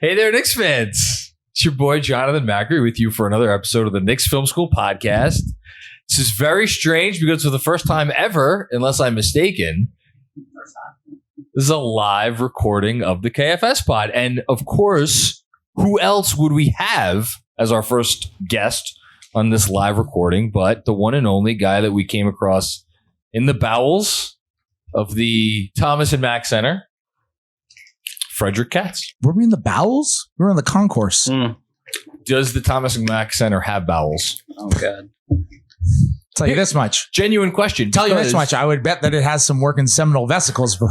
Hey there, Knicks fans. It's your boy, Jonathan Macri, with you for another episode of the Knicks Film School Podcast. This is very strange because for the first time ever, unless I'm mistaken, this is a live recording of the KFS pod. And of course, who else would we have as our first guest on this live recording but the one and only guy that we came across in the bowels of the Thomas and Mack Center, Frederick Katz. Were we in the bowels? We were in the concourse. Does the Thomas and Mack Center have bowels? Oh, God. Tell you this much. Genuine question. Tell you this much. I would bet that it has some working seminal vesicles, but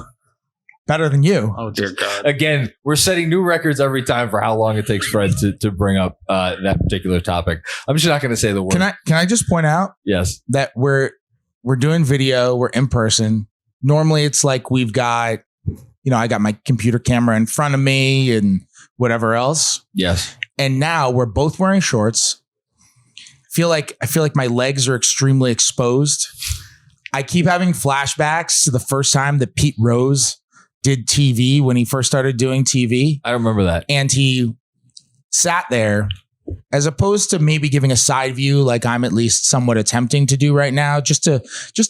better than you. Oh, dear God. Again, we're setting new records every time for how long it takes Fred to bring up that particular topic. I'm just not going to say the word. Can I just point out? Yes. That we're doing video. We're in person. Normally, it's like we've got, I got my computer camera in front of me and whatever else. Yes. And now we're both wearing shorts. I feel like my legs are extremely exposed. I keep having flashbacks to the first time that Pete Rose did TV when he first started doing TV. I remember that. And he sat there, as opposed to maybe giving a side view like I'm at least somewhat attempting to do right now, just to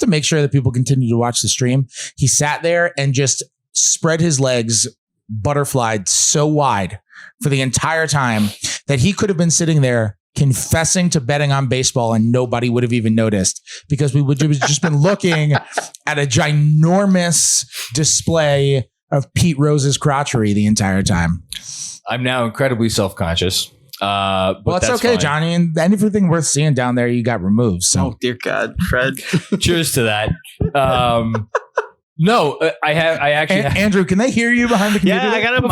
make sure that people continue to watch the stream. He sat there and just spread his legs, butterflied so wide for the entire time that he could have been sitting there confessing to betting on baseball and nobody would have even noticed, because we would have just been looking at a ginormous display of Pete Rose's crotchery the entire time. I'm now incredibly self-conscious. But well, it's okay, fine. Johnny. And anything worth seeing down there, you got removed. So, oh dear God, Fred. Cheers to that. No, I actually. Andrew, can they hear you behind the computer? Yeah, I got a mic.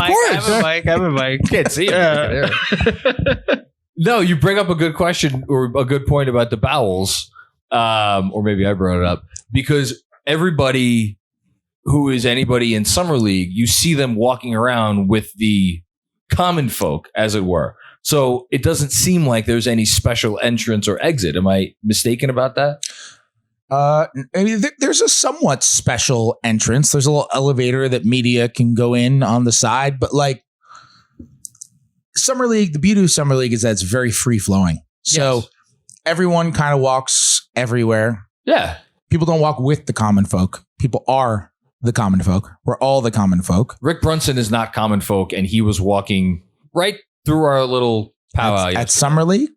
I have a mic. Can't see it. No, you bring up a good question or a good point about the bowels, or maybe I brought it up, because everybody who is anybody in Summer League, you see them walking around with the common folk, as it were. So it doesn't seem like there's any special entrance or exit. Am I mistaken about that? There's a somewhat special entrance. There's a little elevator that media can go in on the side, but like Summer League, the beauty of Summer League is that it's very free flowing. So everyone kind of walks everywhere. Yeah. People don't walk with the common folk. People are the common folk. We're all the common folk. Rick Brunson is not common folk, and he was walking right through our little powwow at Summer League.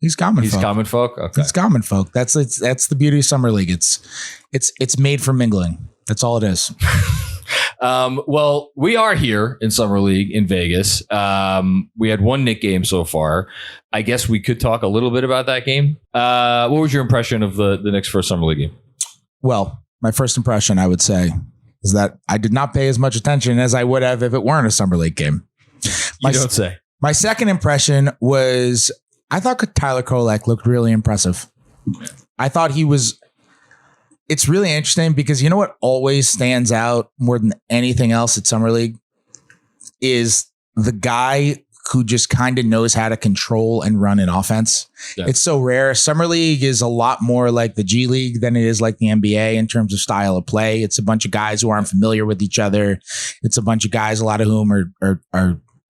He's common folk. He's common folk? Okay. He's common folk. That's the beauty of Summer League. It's made for mingling. That's all it is. Well, we are here in Summer League in Vegas. We had one Knick game so far. I guess we could talk a little bit about that game. What was your impression of the Knicks' first Summer League game? Well, my first impression, I would say, is that I did not pay as much attention as I would have if it weren't a Summer League game. You don't say. My second impression was I thought Tyler Kolek looked really impressive. I thought he was. It's really interesting because you know what always stands out more than anything else at Summer League is the guy who just kind of knows how to control and run an offense. Yeah. It's so rare. Summer League is a lot more like the G League than it is like the NBA in terms of style of play. It's a bunch of guys who aren't familiar with each other. It's a bunch of guys, a lot of whom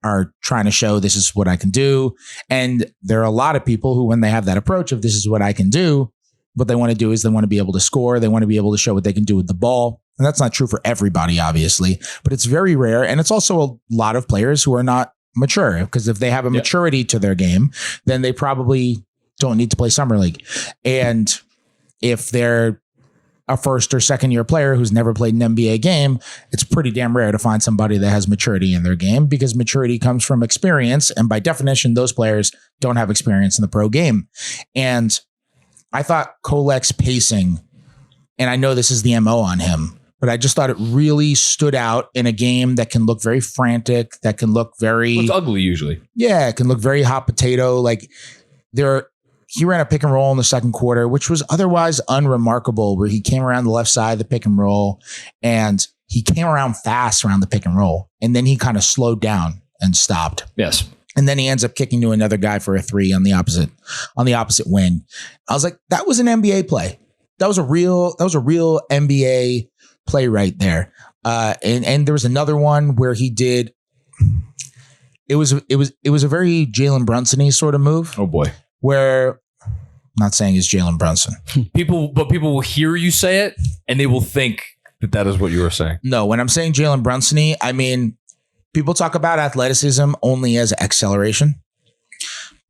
are trying to show this is what I can do. And there are a lot of people who, when they have that approach of this is what I can do, what they want to do is they want to be able to score. They want to be able to show what they can do with the ball. And that's not true for everybody, obviously, but it's very rare. And it's also a lot of players who are not mature, because if they have a maturity to their game, then they probably don't need to play Summer League. And if they're a first or second year player who's never played an NBA game, it's pretty damn rare to find somebody that has maturity in their game, because maturity comes from experience. And by definition, those players don't have experience in the pro game. And I thought Kolek's pacing, and I know this is the MO on him, but I just thought it really stood out in a game that can look very frantic, that can look very... It's ugly usually. Yeah, it can look very hot potato. Like he ran a pick and roll in the second quarter, which was otherwise unremarkable, where he came around the left side of the pick and roll, and he came around fast around the pick and roll, and then he kind of slowed down and stopped. Yes. And then he ends up kicking to another guy for a three on the opposite wing. I was like, that was an NBA play. That was a real NBA play right there. And there was another one where he did it was a very Jalen Brunson-y sort of move. Oh boy. Where I'm not saying it's Jalen Brunson. People will hear you say it and they will think that is what you were saying. No, when I'm saying Jalen Brunson-y, I mean, people talk about athleticism only as acceleration,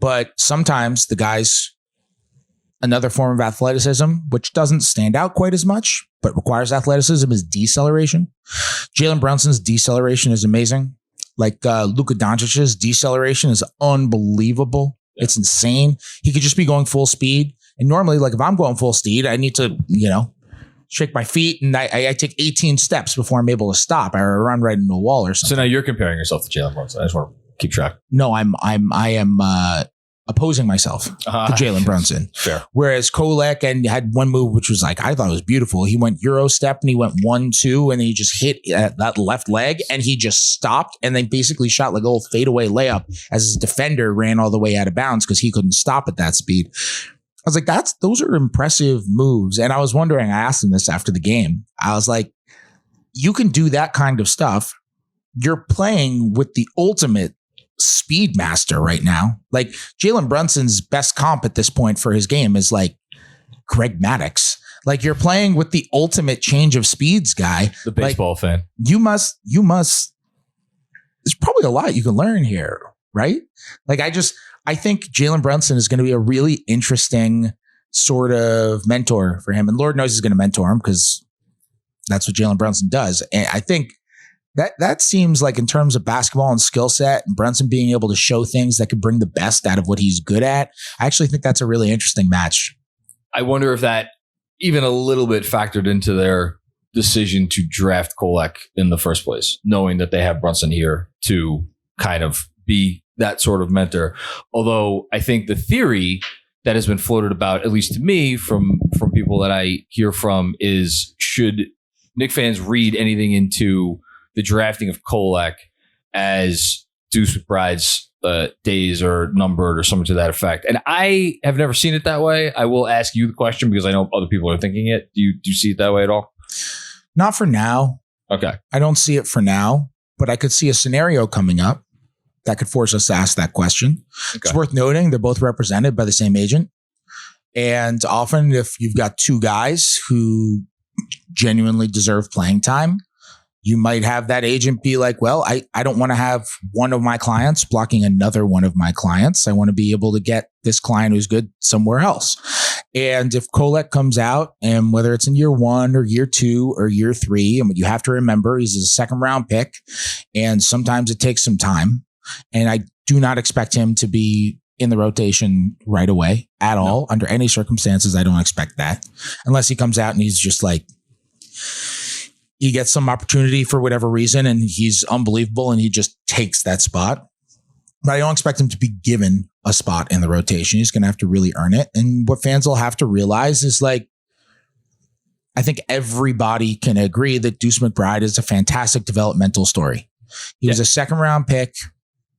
but sometimes the guy's another form of athleticism, which doesn't stand out quite as much, but requires athleticism, is deceleration. Jalen Brunson's deceleration is amazing. Like Luka Doncic's deceleration is unbelievable. Yeah. It's insane. He could just be going full speed. And normally, like if I'm going full speed, I need to, shake my feet and I take 18 steps before I'm able to stop. I run right into a wall or something. So now you're comparing yourself to Jalen Brunson. I just want to keep track. No, I am opposing myself to Jalen Brunson. Fair. Whereas Kolek had one move, which was like, I thought it was beautiful. He went Euro step and he went 1-2 and he just hit that left leg and he just stopped and then basically shot like a little fadeaway layup as his defender ran all the way out of bounds because he couldn't stop at that speed. I was like, those are impressive moves. And I was wondering, I asked him this after the game. I was like, you can do that kind of stuff. You're playing with the ultimate speed master right now. Like Jalen Brunson's best comp at this point for his game is like Greg Maddux. Like you're playing with the ultimate change of speeds guy. The baseball fan. You must, there's probably a lot you can learn here, right? Like I think Jalen Brunson is going to be a really interesting sort of mentor for him. And Lord knows he's going to mentor him because that's what Jalen Brunson does. And I think that seems like in terms of basketball and skill set and Brunson being able to show things that could bring the best out of what he's good at. I actually think that's a really interesting match. I wonder if that even a little bit factored into their decision to draft Kolek in the first place, knowing that they have Brunson here to kind of be that sort of mentor. Although I think the theory that has been floated about, at least to me, from people that I hear from, is should Knicks fans read anything into the drafting of Kolek as Deuce McBride's days are numbered or something to that effect? And I have never seen it that way. I will ask you the question because I know other people are thinking it. Do you see it that way at all? Not for now. Okay. I don't see it for now, but I could see a scenario coming up that could force us to ask that question. Okay. It's worth noting they're both represented by the same agent. And often if you've got two guys who genuinely deserve playing time, you might have that agent be like, well, I don't want to have one of my clients blocking another one of my clients. I want to be able to get this client who's good somewhere else. And if Kolek comes out, and whether it's in year 1 or year 2 or year 3, and what you have to remember, he's a second round pick, and sometimes it takes some time. And I do not expect him to be in the rotation right away at all. Under any circumstances, I don't expect that. Unless he comes out and he's just like, he gets some opportunity for whatever reason and he's unbelievable and he just takes that spot. But I don't expect him to be given a spot in the rotation. He's going to have to really earn it. And what fans will have to realize is, like, I think everybody can agree that Deuce McBride is a fantastic developmental story. He was a second round pick.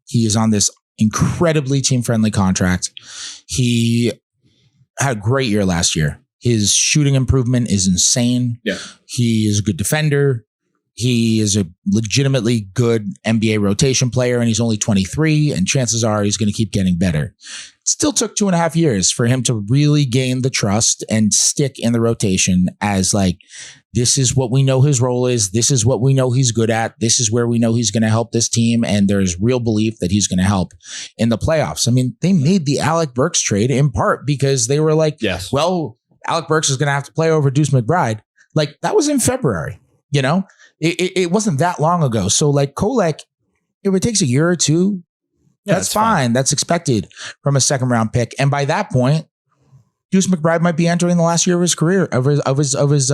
He is on this incredibly team friendly contract. He had a great year last year. His shooting improvement is insane. Yeah. He is a good defender. He is a legitimately good NBA rotation player, and he's only 23, and chances are he's going to keep getting better. It still took 2.5 years for him to really gain the trust and stick in the rotation as, like, this is what we know his role is. This is what we know he's good at. This is where we know he's going to help this team, and there's real belief that he's going to help in the playoffs. I mean, they made the Alec Burks trade in part because they were like, yes, well, Alec Burks is going to have to play over Deuce McBride. Like, that was in February, you know? It wasn't that long ago. So, like, Kolek, if it takes a year or two, that's fine. That's expected from a second round pick. And by that point, Deuce McBride might be entering the last year of his career, of his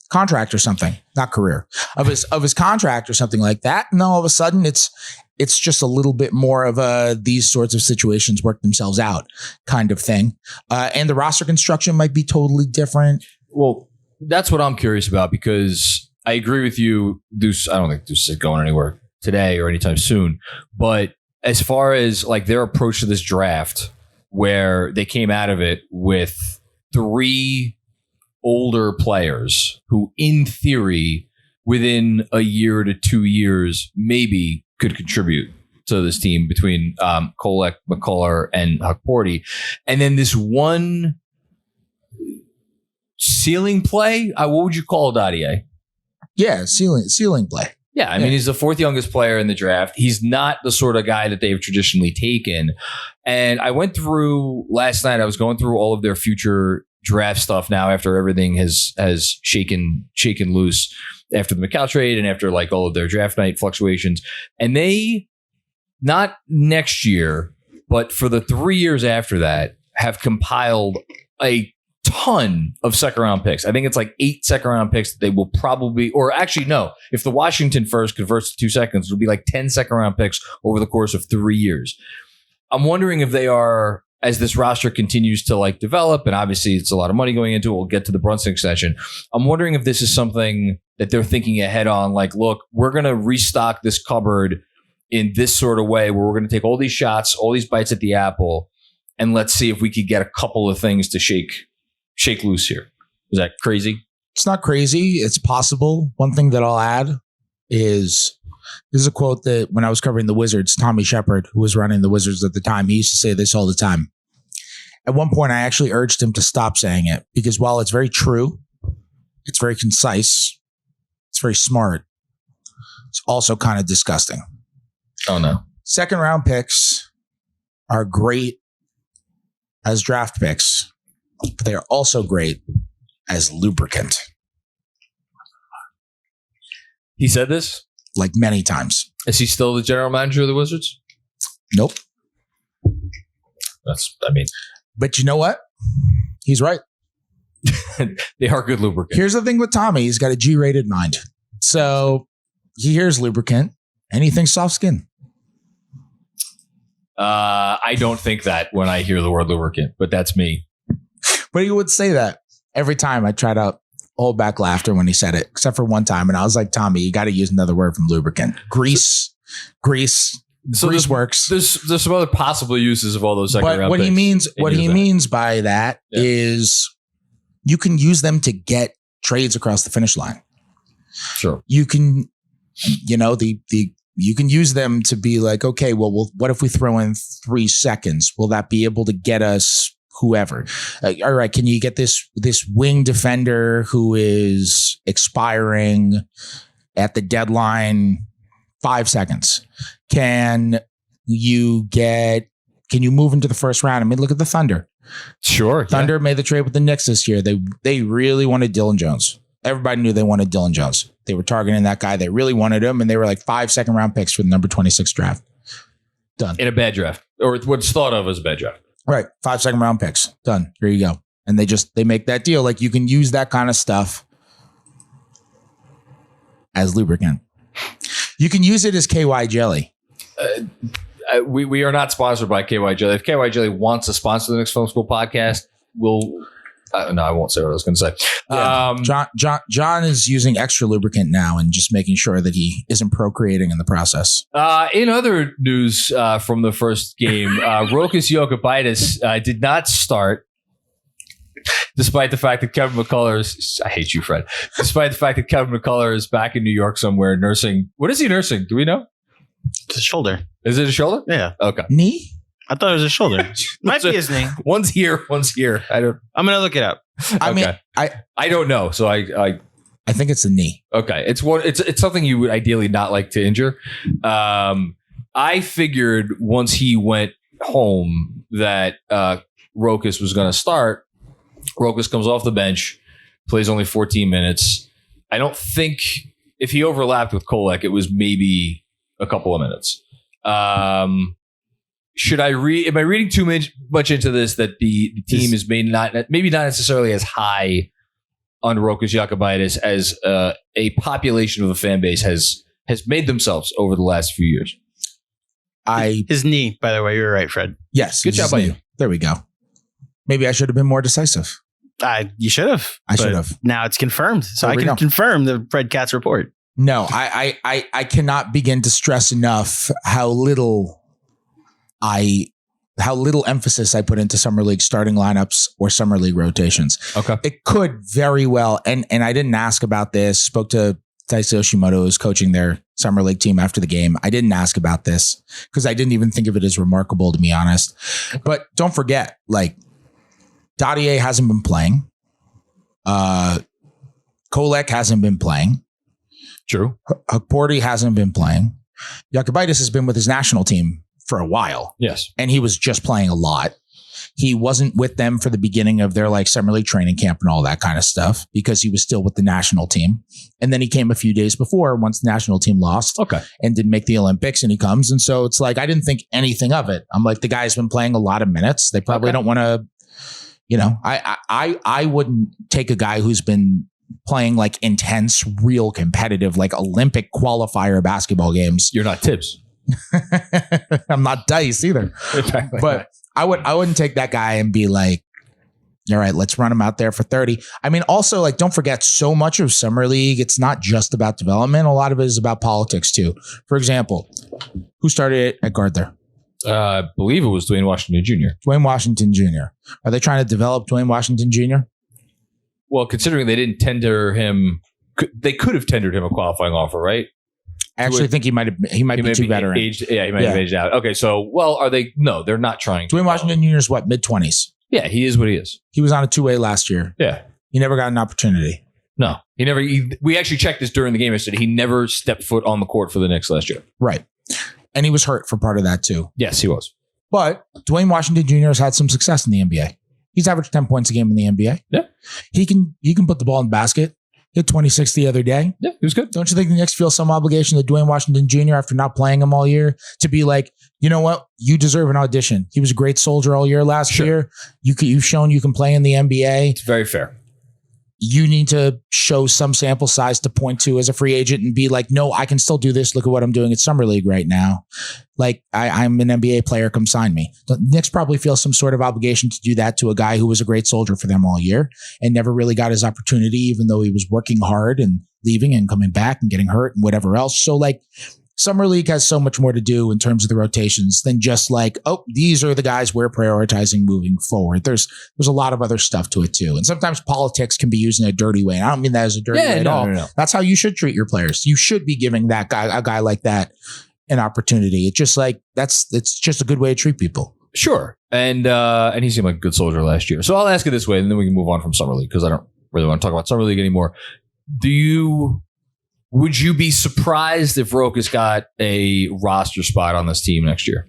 contract or something. Not career. Of his contract or something like that. And all of a sudden it's just a little bit more of these sorts of situations work themselves out kind of thing. And the roster construction might be totally different. Well, that's what I'm curious about, because I agree with you, Deuce. I don't think Deuce is going anywhere today or anytime soon. But as far as, like, their approach to this draft, where they came out of it with 3 older players who, in theory, within a year to 2 years, maybe could contribute to this team between Kolek, McCullough, and Huckporty. And then this one ceiling play. What would you call it, Dadier? Yeah, ceiling play. Yeah, I mean, he's the fourth youngest player in the draft. He's not the sort of guy that they've traditionally taken. And I went through last night, I was going through all of their future draft stuff now after everything has shaken loose after the McCall trade and after like all of their draft night fluctuations. And they, not next year, but for the 3 years after that, have compiled a ton of second round picks. I think it's like 8 second round picks that they will probably, or actually no, if the Washington first converts to 2 seconds, it'll be like 10 second round picks over the course of 3 years. I'm wondering if they are, as this roster continues to like develop, and obviously it's a lot of money going into it, we'll get to the Brunson extension. I'm wondering if this is something that they're thinking ahead on, like, look, we're going to restock this cupboard in this sort of way where we're going to take all these shots, all these bites at the apple, and let's see if we could get a couple of things to shake loose here. Is that crazy? It's not crazy. It's possible. One thing that I'll add is, this is a quote that when I was covering the Wizards, Tommy Shepard, who was running the Wizards at the time, he used to say this all the time. At one point, I actually urged him to stop saying it because while it's very true, it's very concise, it's very smart, it's also kind of disgusting. Oh, no. Second round picks are great as draft picks, but they are also great as lubricant. He said this? Like many times. Is he still the general manager of the Wizards? Nope. But you know what? He's right. They are good lubricant. Here's the thing with Tommy. He's got a G-rated mind. So he hears lubricant and he thinks soft skin. I don't think that when I hear the word lubricant, but that's me. But he would say that every time. I try to hold back laughter when he said it, except for one time. And I was like, Tommy, you got to use another word from lubricant. Grease works. There's some other possible uses of all those second round picks. What he means by that is you can use them to get trades across the finish line. Sure. You can, you can use them to be like, okay, well, what if we throw in 3 seconds? Will that be able to get us whoever? All right, can you get this wing defender who is expiring at the deadline 5 seconds? Can you move into the first round? I mean, look at the Thunder. Sure. Thunder made the trade with the Knicks this year. They really wanted Dylan Jones. Everybody knew they wanted Dylan Jones. They were targeting that guy. They really wanted him, and they were like 5 second round picks for the number 26 draft. Done. In a bad draft, or what's thought of as a bad draft. Right. 5 second round picks. Done. Here you go. And they make that deal. Like, you can use that kind of stuff as lubricant. You can use it as KY jelly. We are not sponsored by KY Jelly. If KY Jelly wants to sponsor the Knicks Film School podcast, we'll. No, I won't say what I was going to say. Yeah. John is using extra lubricant now and just making sure that he isn't procreating in the process. In other news from the first game, Rokas Jokubaitis did not start, despite the fact that Kevin McCullough is. I hate you, Fred. Despite the fact that Kevin McCullough is back in New York somewhere nursing. What is he nursing? Do we know? It's a shoulder. Is it a shoulder? Yeah. Okay. Knee? I thought it was a shoulder. Might be his knee. One's here. I'm gonna look it up. I mean, I don't know. So I think it's a knee. Okay. It's something you would ideally not like to injure. I figured once he went home that Rokas was going to start. Rokas comes off the bench, plays only 14 minutes. I don't think if he overlapped with Kolek, it was maybe a couple of minutes. Am I reading too much into this that the team is maybe not necessarily as high on Rokas Jokubaitis as a population of the fan base has made themselves over the last few years? His knee, by the way, you're right, Fred. Yes. Good job by you. There we go. Maybe I should have been more decisive. You should have. I should have. Now it's confirmed. So I can confirm the Fred Katz report. No, I cannot begin to stress enough how little emphasis I put into summer league starting lineups or summer league rotations. Okay. It could very well, and I didn't ask about this, spoke to Taisi Yoshimoto, who's coaching their Summer League team after the game. I didn't ask about this because I didn't even think of it as remarkable, to be honest. But don't forget, like, Dottier hasn't been playing. Kolek hasn't been playing. True. Porty hasn't been playing. Jokubaitis has been with his national team for a while. Yes. And he was just playing a lot. He wasn't with them for the beginning of their like summer league training camp and all that kind of stuff because he was still with the national team. And then he came a few days before once the national team lost and didn't make the Olympics, and he comes. And so it's like, I didn't think anything of it. I'm like, the guy's been playing a lot of minutes. They probably don't want to, you know, I wouldn't take a guy who's been playing like intense, real competitive, like Olympic qualifier basketball games. You're not Tibbs. I'm not Dice either. But I wouldn't take that guy and be like, all right, let's run him out there for 30. I mean, also, like, don't forget, so much of Summer League, it's not just about development. A lot of it is about politics too. For example, who started at guard there? I believe it was Dwayne Washington Jr. Dwayne Washington Jr. Are they trying to develop Dwayne Washington Jr.? Well, considering they didn't tender him, they could have tendered him a qualifying offer, right? I actually think he might be too veteran. Aged, yeah, he might have aged out. Okay, so, well, are they? No, they're not trying. Dwayne Washington Jr. is what, mid-20s? Yeah, he is what he is. He was on a two-way last year. Yeah. He never got an opportunity. No, he never. We actually checked this during the game yesterday. He never stepped foot on the court for the Knicks last year. Right. And he was hurt for part of that too. Yes, he was. But Dwayne Washington Jr. has had some success in the NBA. He's averaged 10 points a game in the NBA. Yeah. He can put the ball in the basket. Hit 26 the other day. Yeah, he was good. Don't you think the Knicks feel some obligation to Dwayne Washington Jr. after not playing him all year to be like, you know what? You deserve an audition. He was a great soldier all year last year. You've shown you can play in the NBA. It's very fair. You need to show some sample size to point to as a free agent and be like, no, I can still do this. Look at what I'm doing at Summer League right now. Like, I'm an NBA player. Come sign me. The Knicks probably feel some sort of obligation to do that to a guy who was a great soldier for them all year and never really got his opportunity, even though he was working hard and leaving and coming back and getting hurt and whatever else. So, like, Summer League has so much more to do in terms of the rotations than just like, oh, these are the guys we're prioritizing moving forward. There's a lot of other stuff to it too. And sometimes politics can be used in a dirty way. And I don't mean that as a dirty way at all. No. That's how you should treat your players. You should be giving that guy, a guy like that, an opportunity. It's just like, it's just a good way to treat people. Sure. And he seemed like a good soldier last year. So I'll ask it this way, and then we can move on from Summer League because I don't really want to talk about Summer League anymore. Would you be surprised if Rokas got a roster spot on this team next year?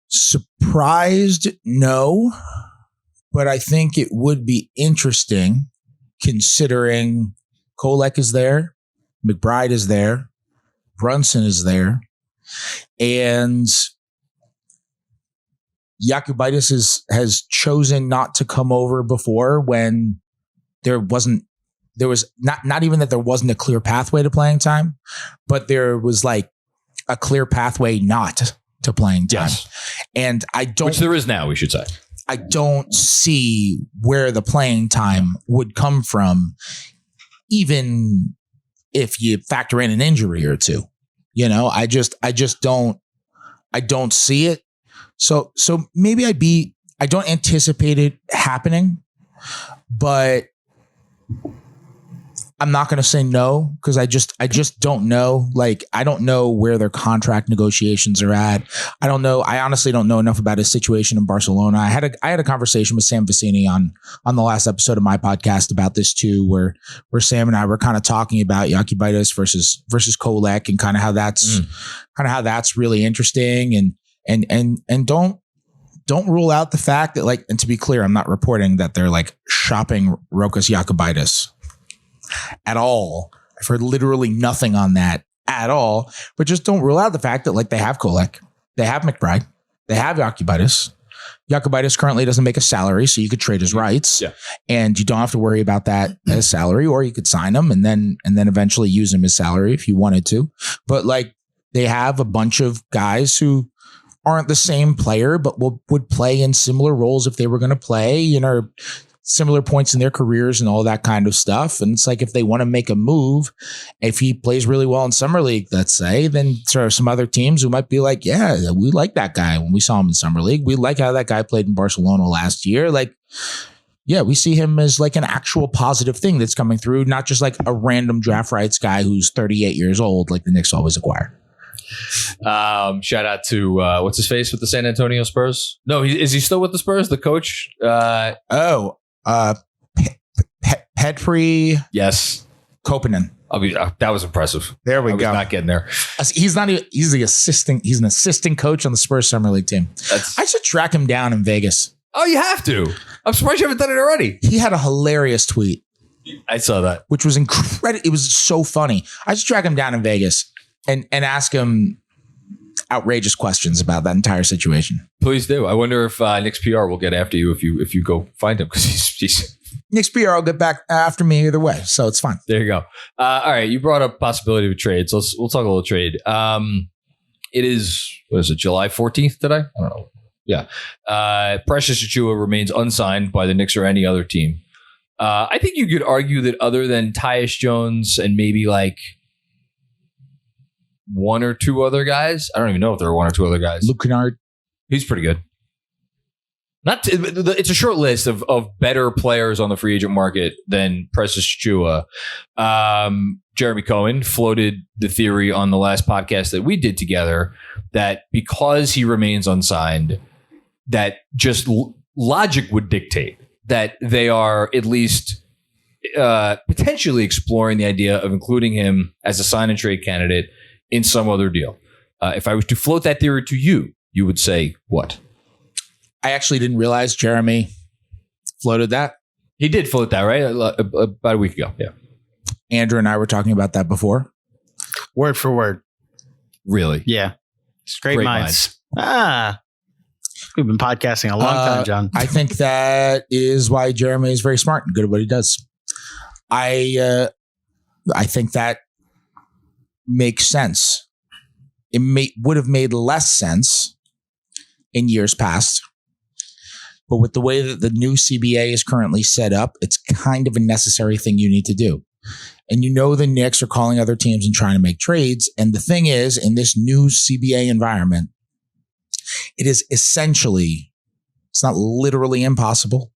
Surprised? No. But I think it would be interesting considering Kolek is there, McBride is there, Brunson is there, and Jokubaitis has chosen not to come over before when there was not even that there wasn't a clear pathway to playing time, but there was like a clear pathway not to playing time. Yes. And which there is now, we should say. I don't see where the playing time would come from, even if you factor in an injury or two. You know, I just don't see it. So maybe I don't anticipate it happening, but I'm not going to say no because I just don't know. Like, I don't know where their contract negotiations are at. I don't know. I honestly don't know enough about his situation in Barcelona. I had a conversation with Sam Vicini on the last episode of my podcast about this too, where Sam and I were kind of talking about Jokubaitis versus Kolek and kind of how that's really interesting and don't rule out the fact that, like, and to be clear, I'm not reporting that they're like shopping Rokas Jokubaitis at all. I've heard literally nothing on that at all, but just don't rule out the fact that, like, they have Kolek, they have McBride, they have Jokubaitis. Jokubaitis currently doesn't make a salary, so you could trade his rights and you don't have to worry about that as salary, or you could sign him and then eventually use him as salary if you wanted to. But, like, they have a bunch of guys who aren't the same player, but would play in similar roles if they were going to play, you know, similar points in their careers and all that kind of stuff. And it's like, if they want to make a move, if he plays really well in Summer League, let's say, then there are some other teams who might be like, yeah, we like that guy when we saw him in Summer League. We like how that guy played in Barcelona last year. Like, Yeah, we see him as like an actual positive thing that's coming through, not just like a random draft rights guy who's 38 years old, like the Knicks always acquire. Shout out to what's his face with the San Antonio Spurs? No, is he still with the Spurs? The coach? Petri. Yes, Kopanen. That was impressive. There we go. Not getting there. He's not even. He's the assistant. He's an assistant coach on the Spurs summer league team. I should track him down in Vegas. Oh, you have to. I'm surprised you haven't done it already. He had a hilarious tweet. I saw that, which was incredible. It was so funny. I should track him down in Vegas and ask him outrageous questions about that entire situation. Please do. I wonder if Knicks PR will get after you if you go find him, because he's Knicks PR will get back after me either way, so it's fine. There you go. All right, you brought up possibility of a trade, so we'll talk a little trade. It is, what is it, July 14th today? I don't know. Yeah. Precious Achiuwa remains unsigned by the Knicks or any other team. I think you could argue that other than Tyus Jones and maybe like one or two other guys, I don't even know if there are one or two other guys. Luke Kennard. He's pretty good. It's a short list of better players on the free agent market than Precious Achiuwa. Jeremy Cohen floated the theory on the last podcast that we did together that because he remains unsigned, that just logic would dictate that they are at least potentially exploring the idea of including him as a sign and trade candidate in some other deal. If I was to float that theory to you, you would say what? I actually didn't realize Jeremy floated that. He did float that, right? About a week ago. Yeah. Andrew and I were talking about that before. Word for word. Really? Yeah. It's great minds. We've been podcasting a long time, John. I think that is why Jeremy is very smart and good at what he does. I think that makes sense. It would have made less sense in years past. But with the way that the new CBA is currently set up, it's kind of a necessary thing you need to do. And you know the Knicks are calling other teams and trying to make trades. And the thing is, in this new CBA environment, it is essentially, it's not literally impossible,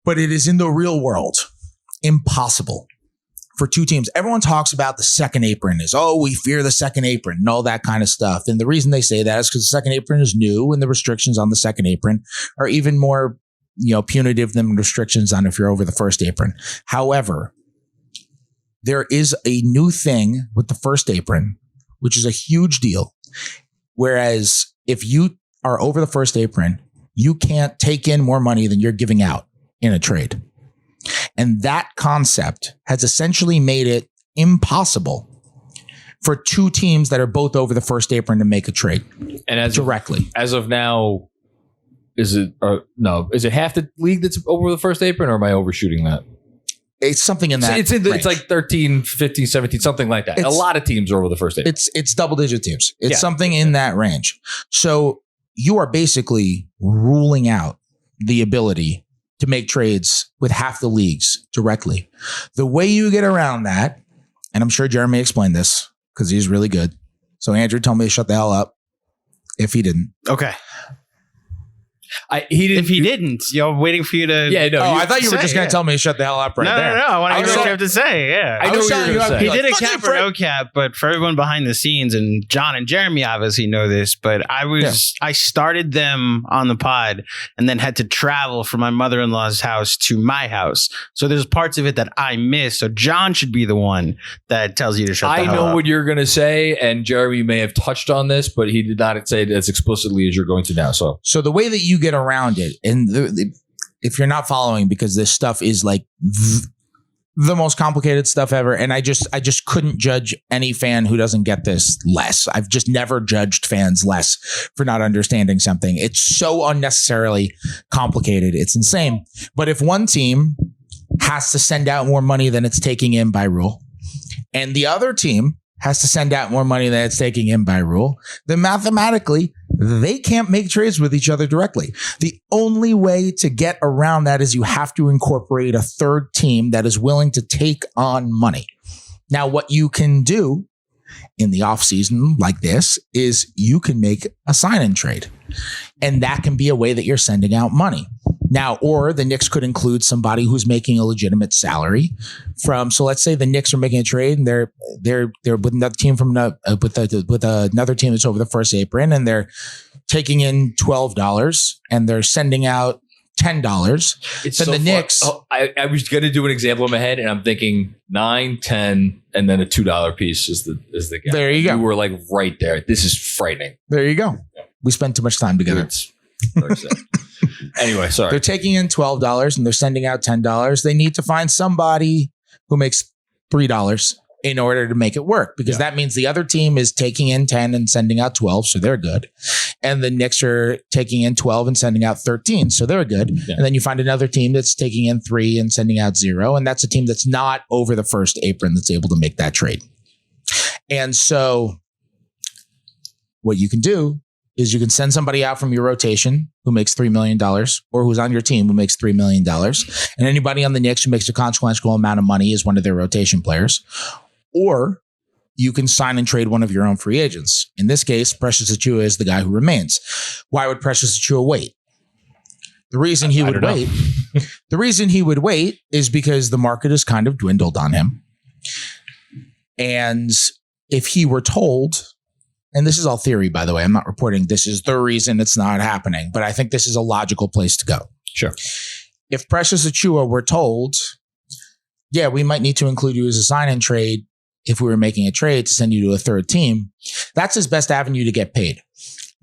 but it is in the real world impossible for two teams. Everyone talks about the second apron is, we fear the second apron and all that kind of stuff. And the reason they say that is because the second apron is new and the restrictions on the second apron are even more, punitive than restrictions on if you're over the first apron. However, there is a new thing with the first apron, which is a huge deal. Whereas if you are over the first apron, you can't take in more money than you're giving out in a trade. And that concept has essentially made it impossible for two teams that are both over the first apron to make a trade directly. As of now, is it half the league that's over the first apron, or am I overshooting that? It's something in that. It's like 13, 15, 17, something like that. A lot of teams are over the first apron. It's double digit teams. It's something in that range. So you are basically ruling out the ability to make trades with half the leagues directly. The way you get around that, and I'm sure Jeremy explained this because he's really good. So Andrew told me to shut the hell up if he didn't. Okay. If he didn't, waiting for you to. Yeah, no. I thought you were just going to tell me to shut the hell up there. No. I want to hear what you have to say. Yeah. I know what you're going to say. He did a cap or no cap, but for everyone behind the scenes, and John and Jeremy obviously know this, but I started them on the pod and then had to travel from my mother-in-law's house to my house. So there's parts of it that I missed. So John should be the one that tells you to shut the hell up. I know what you're going to say, and Jeremy may have touched on this, but he did not say it as explicitly as you're going to now. So the way that you get around it, and if you're not following, because this stuff is like the most complicated stuff ever, and I just couldn't judge any fan who doesn't get this less. I've just never judged fans less for not understanding something. It's so unnecessarily complicated. It's insane. But if one team has to send out more money than it's taking in by rule, and the other team has to send out more money than it's taking in by rule, then mathematically, they can't make trades with each other directly. The only way to get around that is you have to incorporate a third team that is willing to take on money. Now, what you can do in the offseason like this is you can make a sign-in trade. And that can be a way that you're sending out money. Now, or the Knicks could include somebody who's making a legitimate salary so let's say the Knicks are making a trade and they're with another team with another team that's over the first apron, and they're taking in $12 and they're sending out $10. It's then so the Knicks. I was going to do an example in my head, and I'm thinking 9, 10, and then a $2 piece is the gap. There you go. You were like right there. This is frightening. There you go. Yeah. We spent too much time together. Anyway, sorry. They're taking in $12 and they're sending out $10. They need to find somebody who makes $3 in order to make it work, because that means the other team is taking in 10 and sending out 12, so they're good. And the Knicks are taking in 12 and sending out 13, so they're good. Yeah. And then you find another team that's taking in 3 and sending out 0, and that's a team that's not over the first apron that's able to make that trade. And so what you can do is you can send somebody out from your rotation who makes $3 million, or who's on your team who makes $3 million. And anybody on the Knicks who makes a consequential amount of money is one of their rotation players. Or you can sign and trade one of your own free agents. In this case, Precious Achiuwa is the guy who remains. Why would Precious Achiuwa wait? The reason he would wait, the reason he would wait is because the market has kind of dwindled on him. And if he were told, and this is all theory, by the way, I'm not reporting this is the reason it's not happening, but I think this is a logical place to go. Sure. If Precious Achiuwa were told, yeah, we might need to include you as a sign-in trade if we were making a trade to send you to a third team, that's his best avenue to get paid.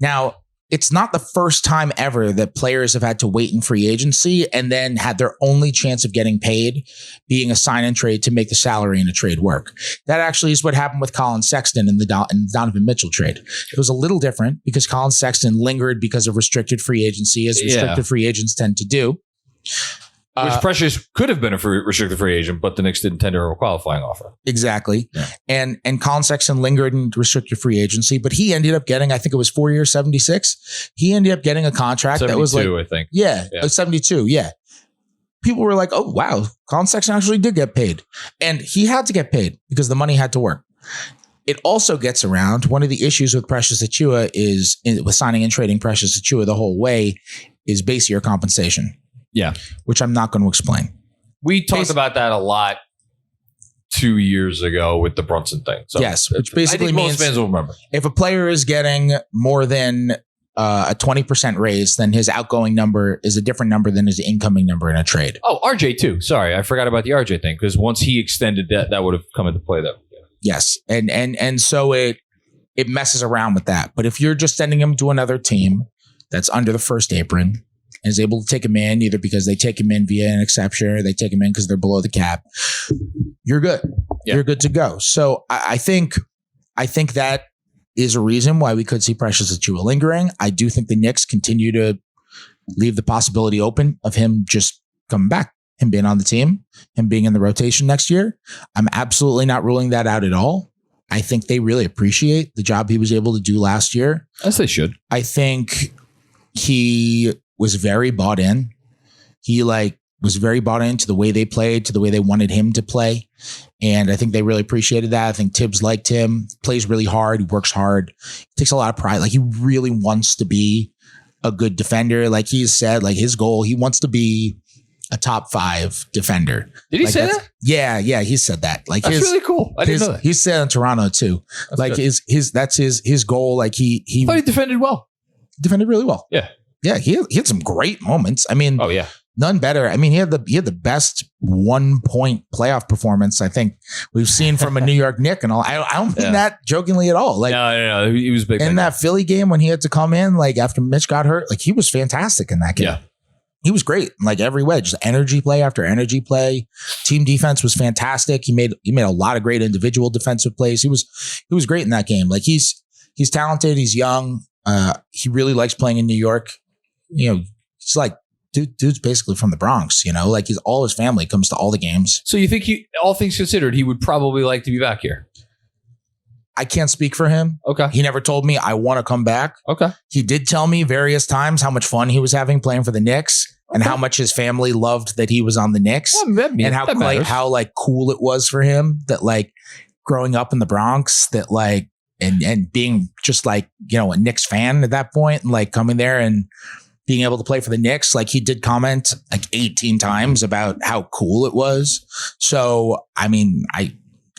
Now, it's not the first time ever that players have had to wait in free agency and then had their only chance of getting paid being a sign-in trade to make the salary in a trade work. That actually is what happened with Colin Sexton in the Donovan Mitchell trade. It was a little different because Colin Sexton lingered because of restricted free agency, as restricted free agents tend to do. Which Precious could have been a restricted free agent, but the Knicks didn't tender a qualifying offer. Exactly. Yeah. And Colin Sexton lingered in restricted free agency, but he ended up getting, I think it was 4 years, 76. He ended up getting a contract that was like, I think. Yeah, 72. Yeah. People were like, oh, wow, Colin Sexton actually did get paid. And he had to get paid because the money had to work. It also gets around. One of the issues with Precious Achiuwa is, with signing and trading Precious Achiuwa the whole way, is base year compensation. Yeah. Which I'm not going to explain. We talked about that a lot 2 years ago with the Brunson thing. So yes, which basically means most fans will remember. If a player is getting more than a 20% raise, then his outgoing number is a different number than his incoming number in a trade. Oh, RJ too. Sorry, I forgot about the RJ thing, because once he extended that would have come into play though. Yes. And so it messes around with that. But if you're just sending him to another team that's under the first apron, and is able to take him in either because they take him in via an exception or they take him in because they're below the cap, you're good. Yeah. You're good to go. So I think that is a reason why we could see Precious Achiuwa lingering. I do think the Knicks continue to leave the possibility open of him just coming back, him being on the team, him being in the rotation next year. I'm absolutely not ruling that out at all. I think they really appreciate the job he was able to do last year. As they should. I think he was very bought in. He was very bought into the way they played, to the way they wanted him to play. And I think they really appreciated that. I think Tibbs liked him, plays really hard. He works hard. He takes a lot of pride. Like, he really wants to be a good defender. Like he's said, like his goal, he wants to be a top 5 defender. Did he say that? Yeah. He said that. Like, that's really cool. I didn't know that. He said in Toronto too. That's like good. That's his goal. Like he thought he defended well. Defended really well. Yeah. Yeah, he had some great moments. I mean, oh yeah, none better. I mean, he had the best 1-point playoff performance I think we've seen from a New York Knick and all. I don't mean that jokingly at all. Like, no, he was big in that Philly game when he had to come in, like after Mitch got hurt. Like, he was fantastic in that game. Yeah, he was great. Like every way, just energy play after energy play. Team defense was fantastic. He made a lot of great individual defensive plays. He was great in that game. Like, he's talented. He's young. He really likes playing in New York. You know, it's like dude's basically from the Bronx, you know, like all his family comes to all the games. So you think all things considered, he would probably like to be back here? I can't speak for him. Okay. He never told me I want to come back. Okay. He did tell me various times how much fun he was having playing for the Knicks and how much his family loved that he was on the Knicks, and how like cool it was for him that like growing up in the Bronx, that like and being just like, you know, a Knicks fan at that point, and like coming there and being able to play for the Knicks. Like he did comment like 18 times about how cool it was. So, I mean, I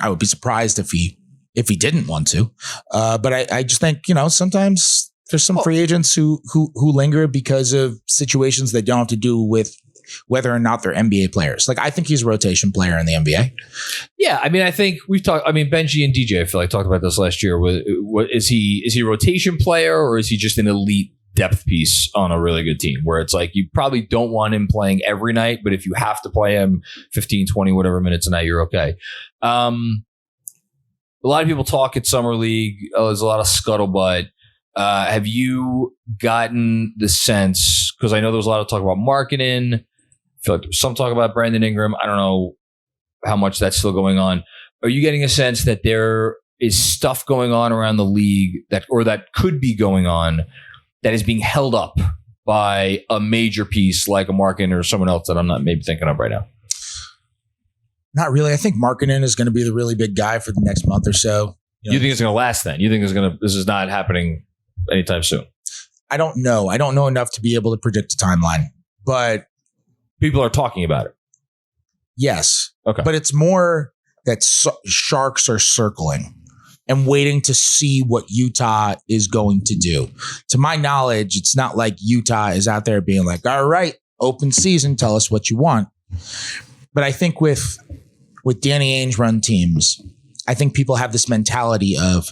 would be surprised if he didn't want to. But I just think, sometimes there's some free agents who linger because of situations that don't have to do with whether or not they're NBA players. Like I think he's a rotation player in the NBA. Yeah, I mean, I think we've talked. I mean, Benji and DJ, I feel like talked about this last year. What is he? Is he a rotation player or is he just an elite depth piece on a really good team? Where it's like you probably don't want him playing every night, but if you have to play him 15, 20, whatever minutes a night, you're okay. A lot of people talk at Summer League. There's a lot of scuttlebutt. Have you gotten the sense? Because I know there was a lot of talk about Markkanen. I feel like there's some talk about Brandon Ingram. I don't know how much that's still going on. Are you getting a sense that there is stuff going on around the league that could be going on that is being held up by a major piece like a Markkanen or someone else that I'm not maybe thinking of right now? Not really. I think Markkanen is going to be the really big guy for the next month or so. You think it's going to last then? You think this is not happening anytime soon? I don't know. I don't know enough to be able to predict a timeline, but people are talking about it. Yes. Okay. But it's more that sharks are circling and waiting to see what Utah is going to do. To my knowledge, it's not like Utah is out there being like, all right, open season, tell us what you want. But I think with Danny Ainge run teams, I think people have this mentality of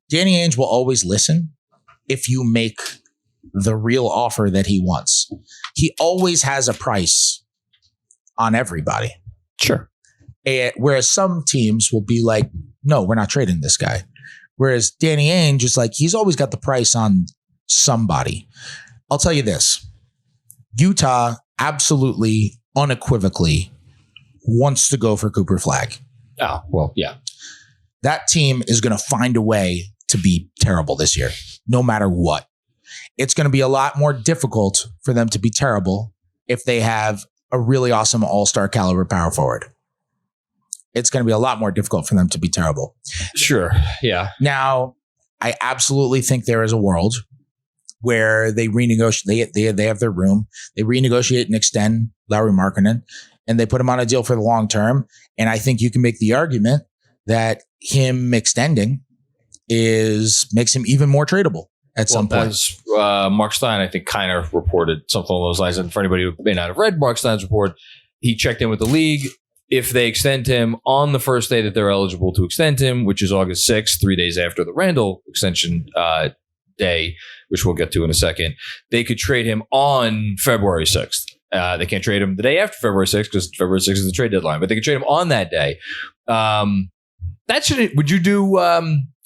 Danny Ainge will always listen if you make the real offer that he wants. He always has a price on everybody. Sure. Whereas some teams will be like, no, we're not trading this guy. Whereas Danny Ainge is like, he's always got the price on somebody. I'll tell you this. Utah absolutely, unequivocally wants to go for Cooper Flagg. Oh, well, yeah. That team is going to find a way to be terrible this year, no matter what. It's going to be a lot more difficult for them to be terrible if they have a really awesome all-star caliber power forward. It's going to be a lot more difficult for them to be terrible. Sure. Yeah. Now, I absolutely think there is a world where they renegotiate. They have their room. They renegotiate and extend Lauri Markkanen, and they put him on a deal for the long term. And I think you can make the argument that him extending makes him even more tradable at some point. As Mark Stein, I think, kind of reported something along those lines. And for anybody who may not have read Mark Stein's report, he checked in with the league. If they extend him on the first day that they're eligible to extend him, which is August 6th, 3 days after the Randle extension day, which we'll get to in a second, they could trade him on February 6th. They can't trade him the day after February 6th because February 6th is the trade deadline, but they could trade him on that day. Would you do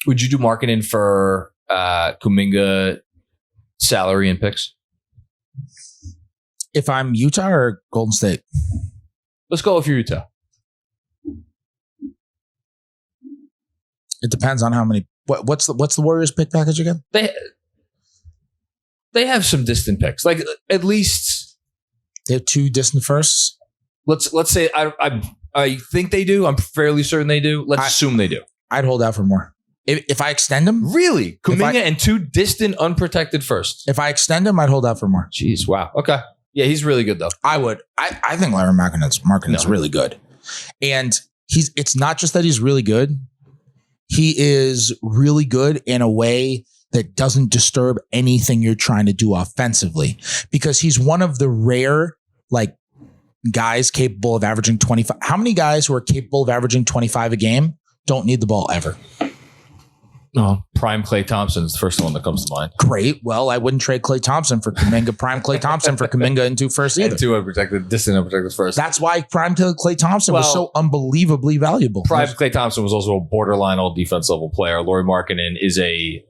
Markkanen for Kuminga salary and picks? If I'm Utah or Golden State? Let's go if you're Utah. It depends on how many. What's the Warriors pick package again? They have some distant picks, like at least they have 2 distant firsts. Let's say I think they do. I'm fairly certain they do. Let's assume they do. I'd hold out for more. If I extend him, really, Kuminga and 2 distant unprotected firsts. If I extend him, I'd hold out for more. Jeez, wow. Okay, yeah, he's really good though. I would. I think Lauri Markkanen's really good, and it's not just that he's really good. He is really good in a way that doesn't disturb anything you're trying to do offensively, because he's one of the rare guys capable of averaging 25. How many guys who are capable of averaging 25 a game don't need the ball ever? Oh, prime Klay Thompson's the first one that comes to mind. Great. Well, I wouldn't trade Klay Thompson for Kuminga. Prime Klay Thompson for Kuminga in 2 firsts either. And 2 unprotected, distant unprotected first. That's why prime Klay Thompson was so unbelievably valuable. Prime Klay Thompson was also a borderline all defense level player. Lauri Markkanen is a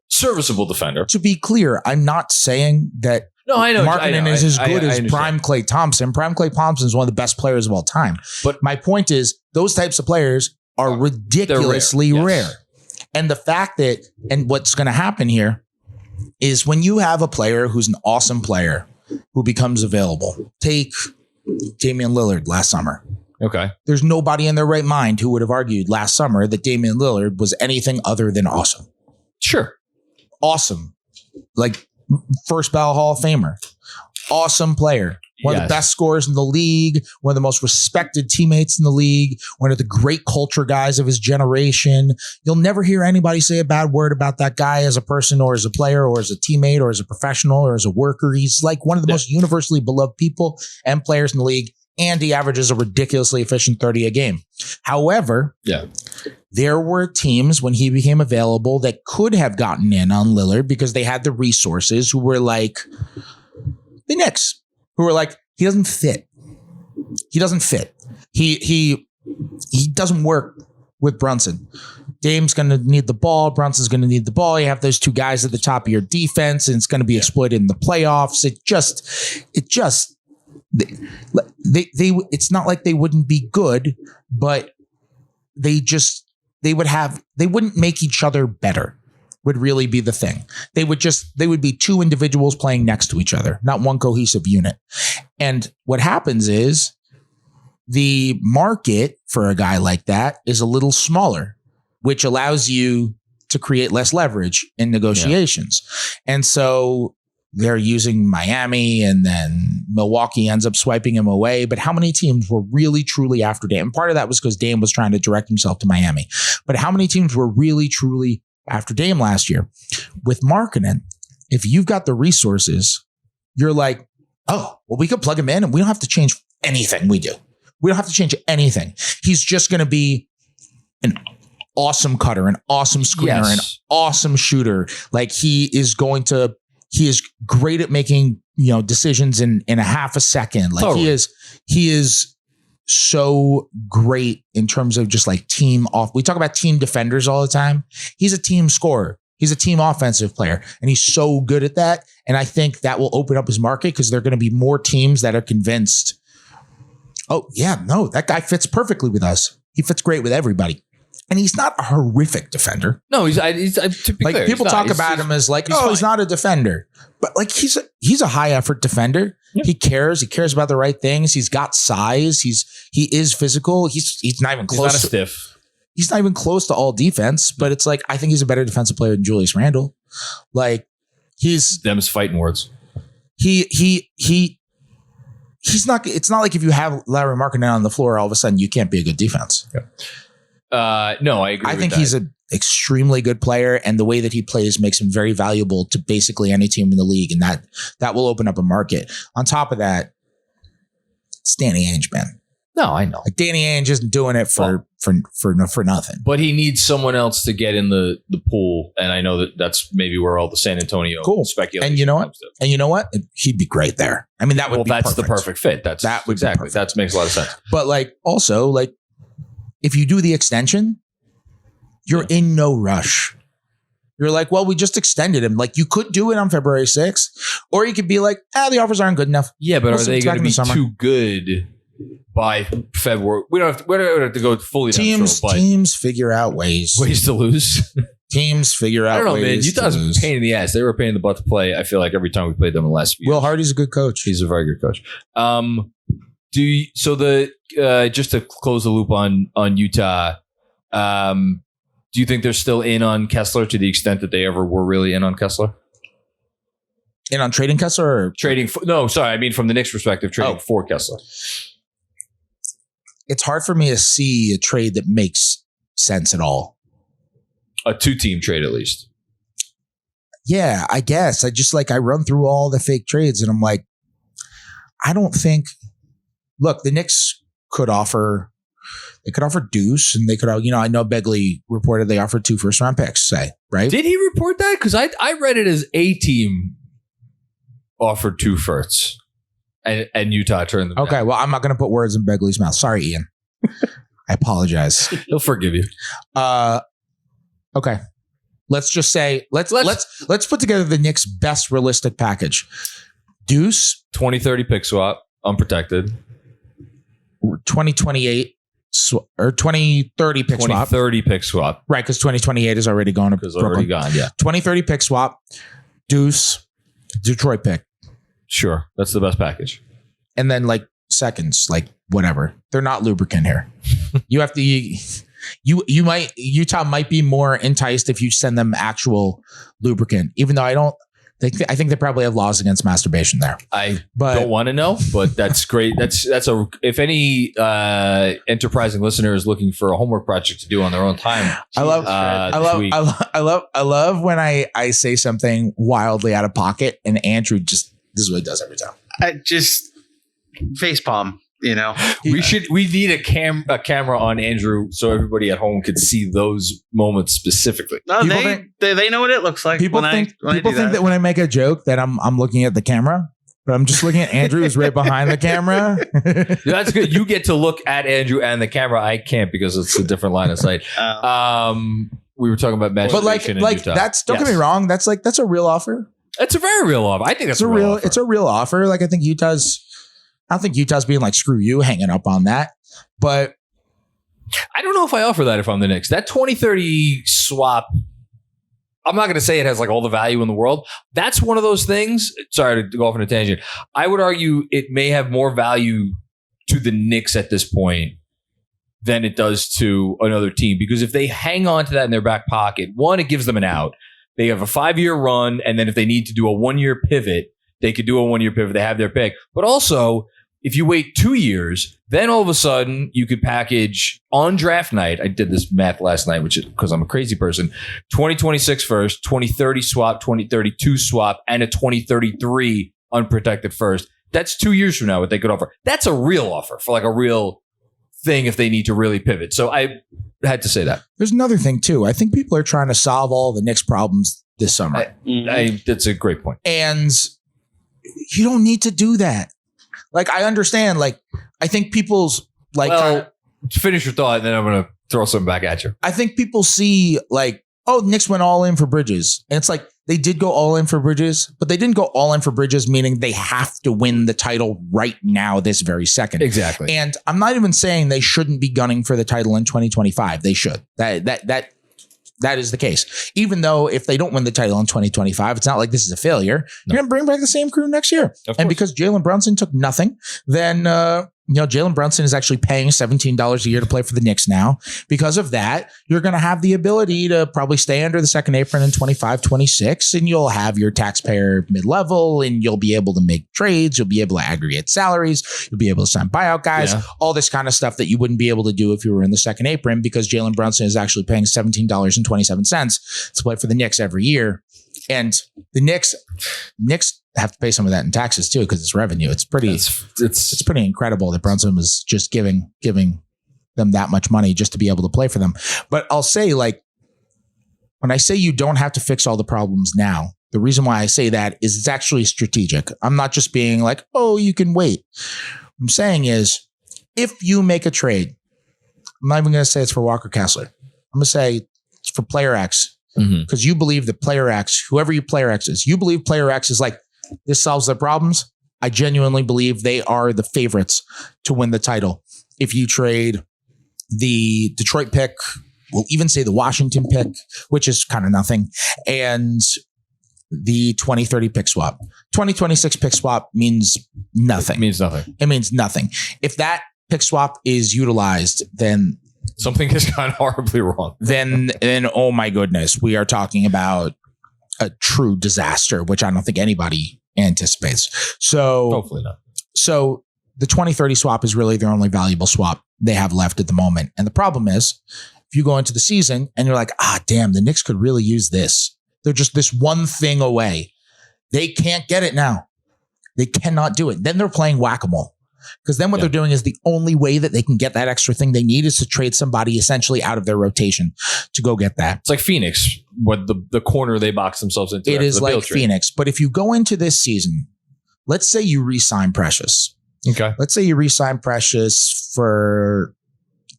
serviceable defender. To be clear, I'm not saying that Markkanen is as good as prime Klay Thompson. Prime Klay Thompson is one of the best players of all time. But my point is, those types of players are ridiculously rare. And the fact that, and what's going to happen here is when you have a player who's an awesome player who becomes available, take Damian Lillard last summer. Okay. There's nobody in their right mind who would have argued last summer that Damian Lillard was anything other than awesome. Sure. Awesome. Like first ballot Hall of Famer. Awesome player. One of the best scorers in the league, one of the most respected teammates in the league, one of the great culture guys of his generation. You'll never hear anybody say a bad word about that guy as a person or as a player or as a teammate or as a professional or as a worker. He's like one of the most universally beloved people and players in the league, and he averages a ridiculously efficient 30 a game. However, there were teams when he became available that could have gotten in on Lillard because they had the resources, who were like the Knicks, who were like, he doesn't fit. He doesn't fit. He doesn't work with Brunson. Dame's going to need the ball. Brunson's going to need the ball. You have those two guys at the top of your defense, and it's going to be exploited in the playoffs. It's not like they wouldn't be good, but they wouldn't make each other better. Would really be the thing. They would be two individuals playing next to each other, not one cohesive unit. And what happens is the market for a guy like that is a little smaller, which allows you to create less leverage in negotiations. And so they're using Miami, and then Milwaukee ends up swiping him away. But how many teams were really, truly after Dame? And part of that was because Dame was trying to direct himself to Miami. But how many teams were really, truly after Dame last year? With Markkanen, if you've got the resources, you're like, oh, well, we could plug him in and we don't have to change anything we do. We don't have to change anything. He's just going to be an awesome cutter, an awesome screener, an awesome shooter. Like he is great at making, decisions in a half a second. Like totally. He is so great in terms of just like team off. We talk about team defenders all the time. He's a team scorer. He's a team offensive player, and he's so good at that. And I think that will open up his market because there are going to be more teams that are convinced, oh yeah, no, that guy fits perfectly with us. He fits great with everybody. And he's not a horrific defender. No, he's to be like clear, people talk about him as like, he's not a defender, but like he's a high effort defender. Yeah. He cares about the right things. He's got size. He is physical. He's not even close. He's not a stiff. He's not even close to all defense, but it's like, I think he's a better defensive player than Julius Randle. Like them's fighting words. He's not, it's not like if you have Larry Markkanen on the floor, all of a sudden you can't be a good defense. Yeah. No, I agree. I think he's an extremely good player, and the way that he plays makes him very valuable to basically any team in the league, and that will open up a market. On top of that, it's Danny Ainge, man. No, I know. Like Danny Ainge isn't doing it for nothing. But he needs someone else to get in the pool, and I know that's maybe where all the San Antonio speculation. And you know what? He'd be great there. I mean, that would be that's perfect. The perfect fit. That makes a lot of sense. But like also like, if you do the extension, you're in no rush. You're like, well, we just extended him. Like you could do it on February 6th, or you could be like, the offers aren't good enough. Yeah, but are they going to be too good by February? We don't have to go fully. Teams figure out ways to lose. Teams figure out. I don't know, man. Ways Utah's a pain in the ass. They were a pain in the butt to play. I feel like every time we played them in the last few. Will Hardy's a good coach. He's a very good coach. Just to close the loop on Utah, do you think they're still in on Kessler to the extent that they ever were really in on Kessler? In on trading Kessler? Or? From the Knicks' perspective, trading for Kessler. It's hard for me to see a trade that makes sense at all. A 2-team trade, at least. Yeah, I guess. I run through all the fake trades and I'm like, I don't think. Look, the Knicks could offer Deuce, and they could, I know Begley reported they offered 2 first-round picks, right? Did he report that? Because I read it as a team offered 2 firsts, and Utah turned them down. Well, I'm not going to put words in Begley's mouth. Sorry, Ian. I apologize. He'll forgive you. Okay. Let's just say let's put together the Knicks' best realistic package. Deuce, 2030 pick swap, unprotected. 2028 or 2030 pick swap. 2030 pick swap. Right, because 2028 is already gone to Brooklyn. Already gone, yeah. 2030 pick swap. Deuce, Detroit pick. Sure, that's the best package. And then like seconds, like whatever. They're not lubricant here. You have to. Utah might be more enticed if you send them actual lubricant, even though I don't. I think they probably have laws against masturbation there. I don't want to know, but that's great. If any enterprising listener is looking for a homework project to do on their own time, I love when I say something wildly out of pocket and Andrew this is what he does every time. I just facepalm. We need a camera on Andrew so everybody at home could see those moments specifically. No, they know what it looks like. People think that when I make a joke that I'm looking at the camera, but I'm just looking at Andrew who's right behind the camera. That's good. You get to look at Andrew and the camera. I can't because it's a different line of sight. We were talking about masturbation, but like that's don't get me wrong. That's a real offer. It's a very real offer. I think it's a real offer. It's a real offer. Like I don't think Utah's being like, screw you, hanging up on that. But I don't know if I offer that if I'm the Knicks. That 2030 swap, I'm not going to say it has like all the value in the world. That's one of those things. Sorry to go off on a tangent. I would argue it may have more value to the Knicks at this point than it does to another team. Because if they hang on to that in their back pocket, one, it gives them an out. They have a 5-year run. And then if they need to do a 1-year pivot, they could do a 1-year pivot. They have their pick. But also, if you wait 2 years, then all of a sudden you could package on draft night. I did this math last night, which is because I'm a crazy person. 2026 first, 2030 swap, 2032 swap, and a 2033 unprotected first. That's 2 years from now what they could offer. That's a real offer for like a real thing if they need to really pivot. So I had to say that. There's another thing too. I think people are trying to solve all the Knicks problems this summer. That's a great point. And you don't need to do that. Like, I understand. Like, I think people's like. Finish your thought, and then I'm going to throw something back at you. I think people see like, oh, Knicks went all in for Bridges, and it's like they did go all in for Bridges, but they didn't go all in for Bridges, meaning they have to win the title right now, this very second. Exactly. And I'm not even saying they shouldn't be gunning for the title in 2025. They should. That is the case. Even though if they don't win the title in 2025, it's not like this is a failure. You're going to bring back the same crew next year. And because Jalen Brunson took nothing, then Jalen Brunson is actually paying $17 a year to play for the Knicks now. Because of that, you're going to have the ability to probably stay under the second apron in 25, 26, and you'll have your taxpayer mid-level, and you'll be able to make trades. You'll be able to aggregate salaries. You'll be able to sign buyout guys, all this kind of stuff that you wouldn't be able to do if you were in the second apron, because Jalen Brunson is actually paying $17.27 to play for the Knicks every year. And the Knicks have to pay some of that in taxes too, because it's revenue. It's pretty incredible that Brunson was just giving them that much money just to be able to play for them. But I'll say, like, when I say you don't have to fix all the problems now, the reason why I say that is it's actually strategic. I'm not just being like, oh, you can wait. What I'm saying is, if you make a trade, I'm not even going to say it's for Walker Kessler. I'm going to say it's for player X. Because you believe that player X, whoever your player X is, you believe player X is like, this solves their problems. I genuinely believe they are the favorites to win the title. If you trade the Detroit pick, we'll even say the Washington pick, which is kind of nothing, and the 2030 pick swap. 2026 pick swap means nothing. It means nothing. It means nothing. If that pick swap is utilized, then something has gone horribly wrong. Then, oh my goodness, we are talking about a true disaster, which I don't think anybody anticipates. So hopefully not. So the 2030 swap is really their only valuable swap they have left at the moment. And the problem is, if you go into the season and you're like, damn, the Knicks could really use this. They're just this one thing away. They can't get it now. They cannot do it. Then they're playing whack-a-mole. Because then what they're doing is the only way that they can get that extra thing they need is to trade somebody essentially out of their rotation to go get that. It's like Phoenix, what the corner they box themselves into. It is like Phoenix. But if you go into this season, let's say you re-sign Precious. Okay. Let's say you re-sign Precious for,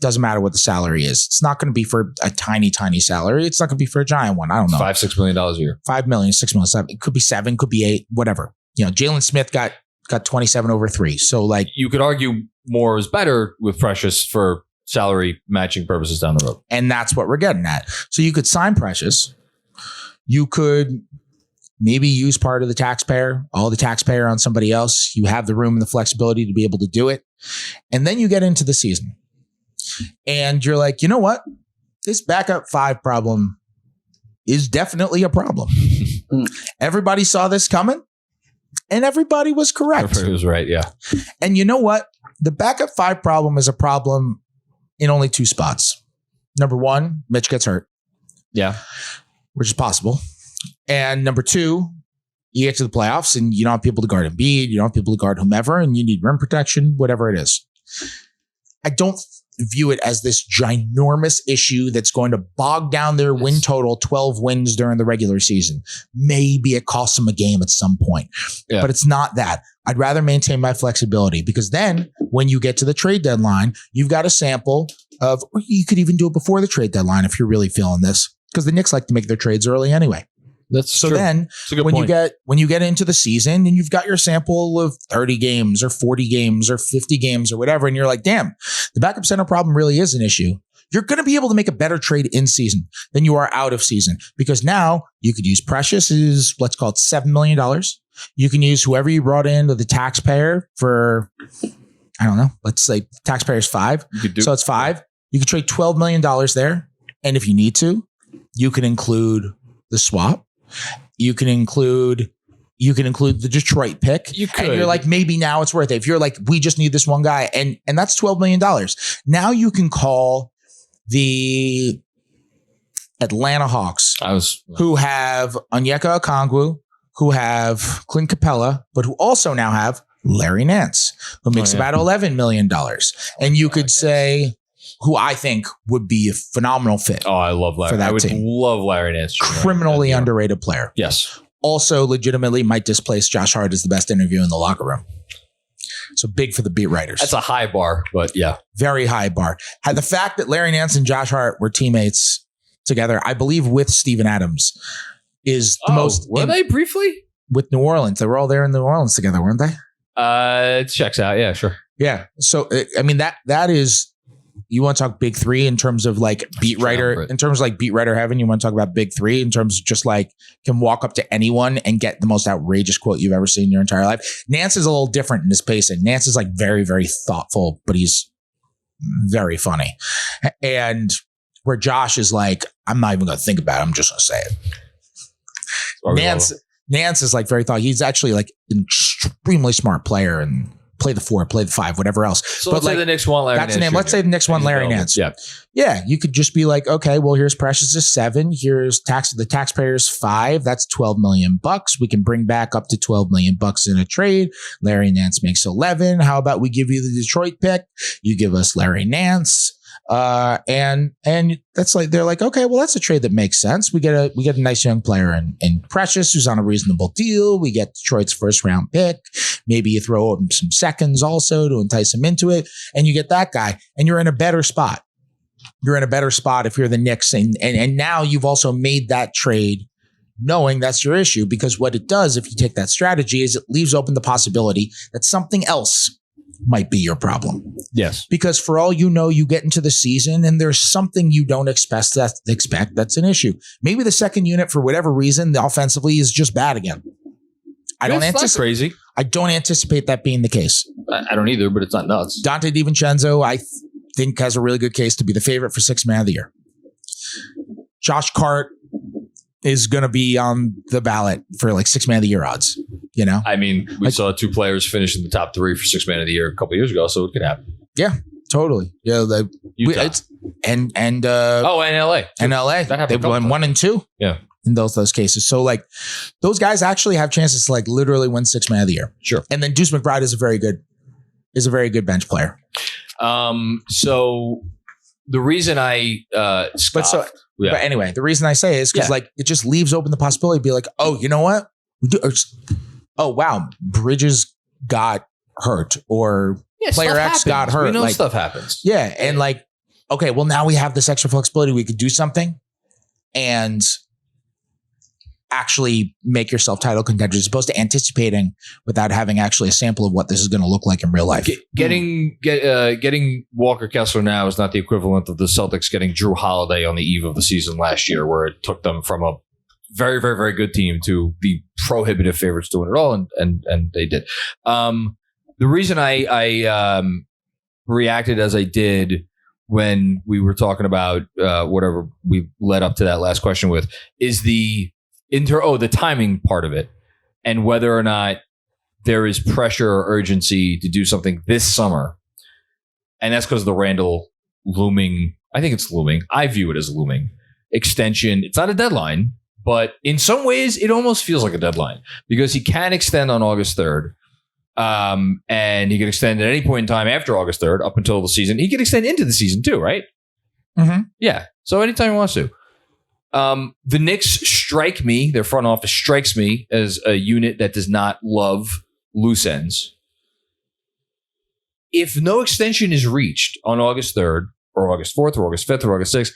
doesn't matter what the salary is. It's not going to be for a tiny, tiny salary. It's not going to be for a giant one. I don't know. $5-6 million a year. $5 million, $6 million, $7. It could be $7, could be $8, whatever. Jalen Smith got 27 over 3. So like, you could argue more is better with Precious for salary matching purposes down the road. And that's what we're getting at. So you could sign Precious. You could maybe use part of the taxpayer, all the taxpayer on somebody else. You have the room and the flexibility to be able to do it. And then you get into the season and you're like, you know what? This backup 5 problem is definitely a problem. Everybody saw this coming, and everybody was correct. Everybody was right, yeah. And you know what? The backup 5 problem is a problem in only 2 spots. Number 1, Mitch gets hurt. Yeah. Which is possible. And number 2, you get to the playoffs and you don't have people to guard Embiid, you don't have people to guard whomever, and you need rim protection, whatever it is. I don't view it as this ginormous issue that's going to bog down their win total, 12 wins during the regular season. Maybe it costs them a game at some point, but it's not that. I'd rather maintain my flexibility, because then when you get to the trade deadline, you've got a sample of, or you could even do it before the trade deadline if you're really feeling this, because the Knicks like to make their trades early anyway. That's so true. Then when you get into the season and you've got your sample of 30 games or 40 games or 50 games or whatever, and you're like, damn, the backup center problem really is an issue. You're going to be able to make a better trade in season than you are out of season, because now you could use Precious is, let's call it $7 million. You can use whoever you brought in to the taxpayer for, I don't know, let's say taxpayer's 5. So it's 5. You could trade $12 million there. And if you need to, you can include the swap. You can include the Detroit pick. You could. And you're like, maybe now it's worth it. If you're like, we just need this one guy, and that's $12 million. Now you can call the Atlanta Hawks, who have Onyeka Okongwu, who have Clint Capella, but who also now have Larry Nance, who makes about $11 million. And you could say, who I think would be a phenomenal fit. Oh, I love Larry. I would love Larry Nance. Criminally underrated player. Yes. Also legitimately might displace Josh Hart as the best interview in the locker room. So big for the beat writers. That's a high bar, but yeah. Very high bar. The fact that Larry Nance and Josh Hart were teammates together, I believe with Steven Adams, is the most. Were they briefly? With New Orleans. They were all there in New Orleans together, weren't they? It checks out. Yeah, sure. Yeah. So, I mean, that is, you want to talk big 3 in terms of like beat writer, in terms of like beat writer heaven. You want to talk about big 3 in terms of just like can walk up to anyone and get the most outrageous quote you've ever seen in your entire life. Nance is a little different in his pacing. Nance is like very, very thoughtful, but he's very funny. And where Josh is like, I'm not even going to think about it. I'm just going to say it. Nance is like very thoughtful. He's actually like an extremely smart player and play the 4, play the 5, whatever else. So let's say the Knicks want Larry Nance. That's the name. Let's say the Knicks want Larry Nance. Yeah. Yeah. You could just be like, okay, well, here's Precious' 7. Here's the taxpayers 5. That's $12 million. We can bring back up to $12 million in a trade. Larry Nance makes 11. How about we give you the Detroit pick? You give us Larry Nance. And that's like, they're like, okay, well, that's a trade that makes sense. We get a nice young player in Precious, who's on a reasonable deal. We get Detroit's first round pick. Maybe you throw him some seconds also to entice him into it. And you get that guy, and you're in a better spot. You're in a better spot if you're the Knicks. And now you've also made that trade knowing that's your issue, because what it does, if you take that strategy, is it leaves open the possibility that something else might be your problem. Yes. Because for all you know, you get into the season and there's something you don't expect that's an issue. Maybe the second unit, for whatever reason, the offensively is just bad again. I don't anticipate that being the case. I don't either, but it's not nuts. Dante DiVincenzo, I think, has a really good case to be the favorite for 6th man of the year. Josh Hart is going to be on the ballot for like 6th man of the year odds. You know, I mean, we saw 2 players finish in the top 3 for 6th man of the year a couple years ago, so it could happen. Yeah, totally. Yeah, and LA. And LA, they've won 1 and 2. Yeah, in those cases. So like, those guys actually have chances to like literally win 6th man of the year. Sure. And then Deuce McBride is a very good bench player. So the reason I scoffed, but anyway, the reason I say is because like it just leaves open the possibility to be like, oh, you know what? Oh, wow, Bridges got hurt, or player X got hurt. We know like, stuff happens. Yeah. And like, okay, well, now we have this extra flexibility. We could do something and actually make yourself title contenders, as opposed to anticipating without having actually a sample of what this is going to look like in real life. Getting Walker Kessler now is not the equivalent of the Celtics getting Drew Holiday on the eve of the season last year, where it took them from a very, very, very good team to be prohibitive favorites to win it all, and they did. The reason I reacted as I did when we were talking about whatever we led up to that last question with is the timing part of it and whether or not there is pressure or urgency to do something this summer. And that's because of the Randle looming. I think it's looming. I view it as looming extension. It's not a deadline, but in some ways it almost feels like a deadline because he can extend on August 3rd. And he can extend at any point in time after August 3rd up until the season. He can extend into the season too, right? Mm-hmm. Yeah. So anytime he wants to. The Knicks strike me, their front office strikes me as a unit that does not love loose ends. If no extension is reached on August 3rd or August 4th or August 5th or August 6th,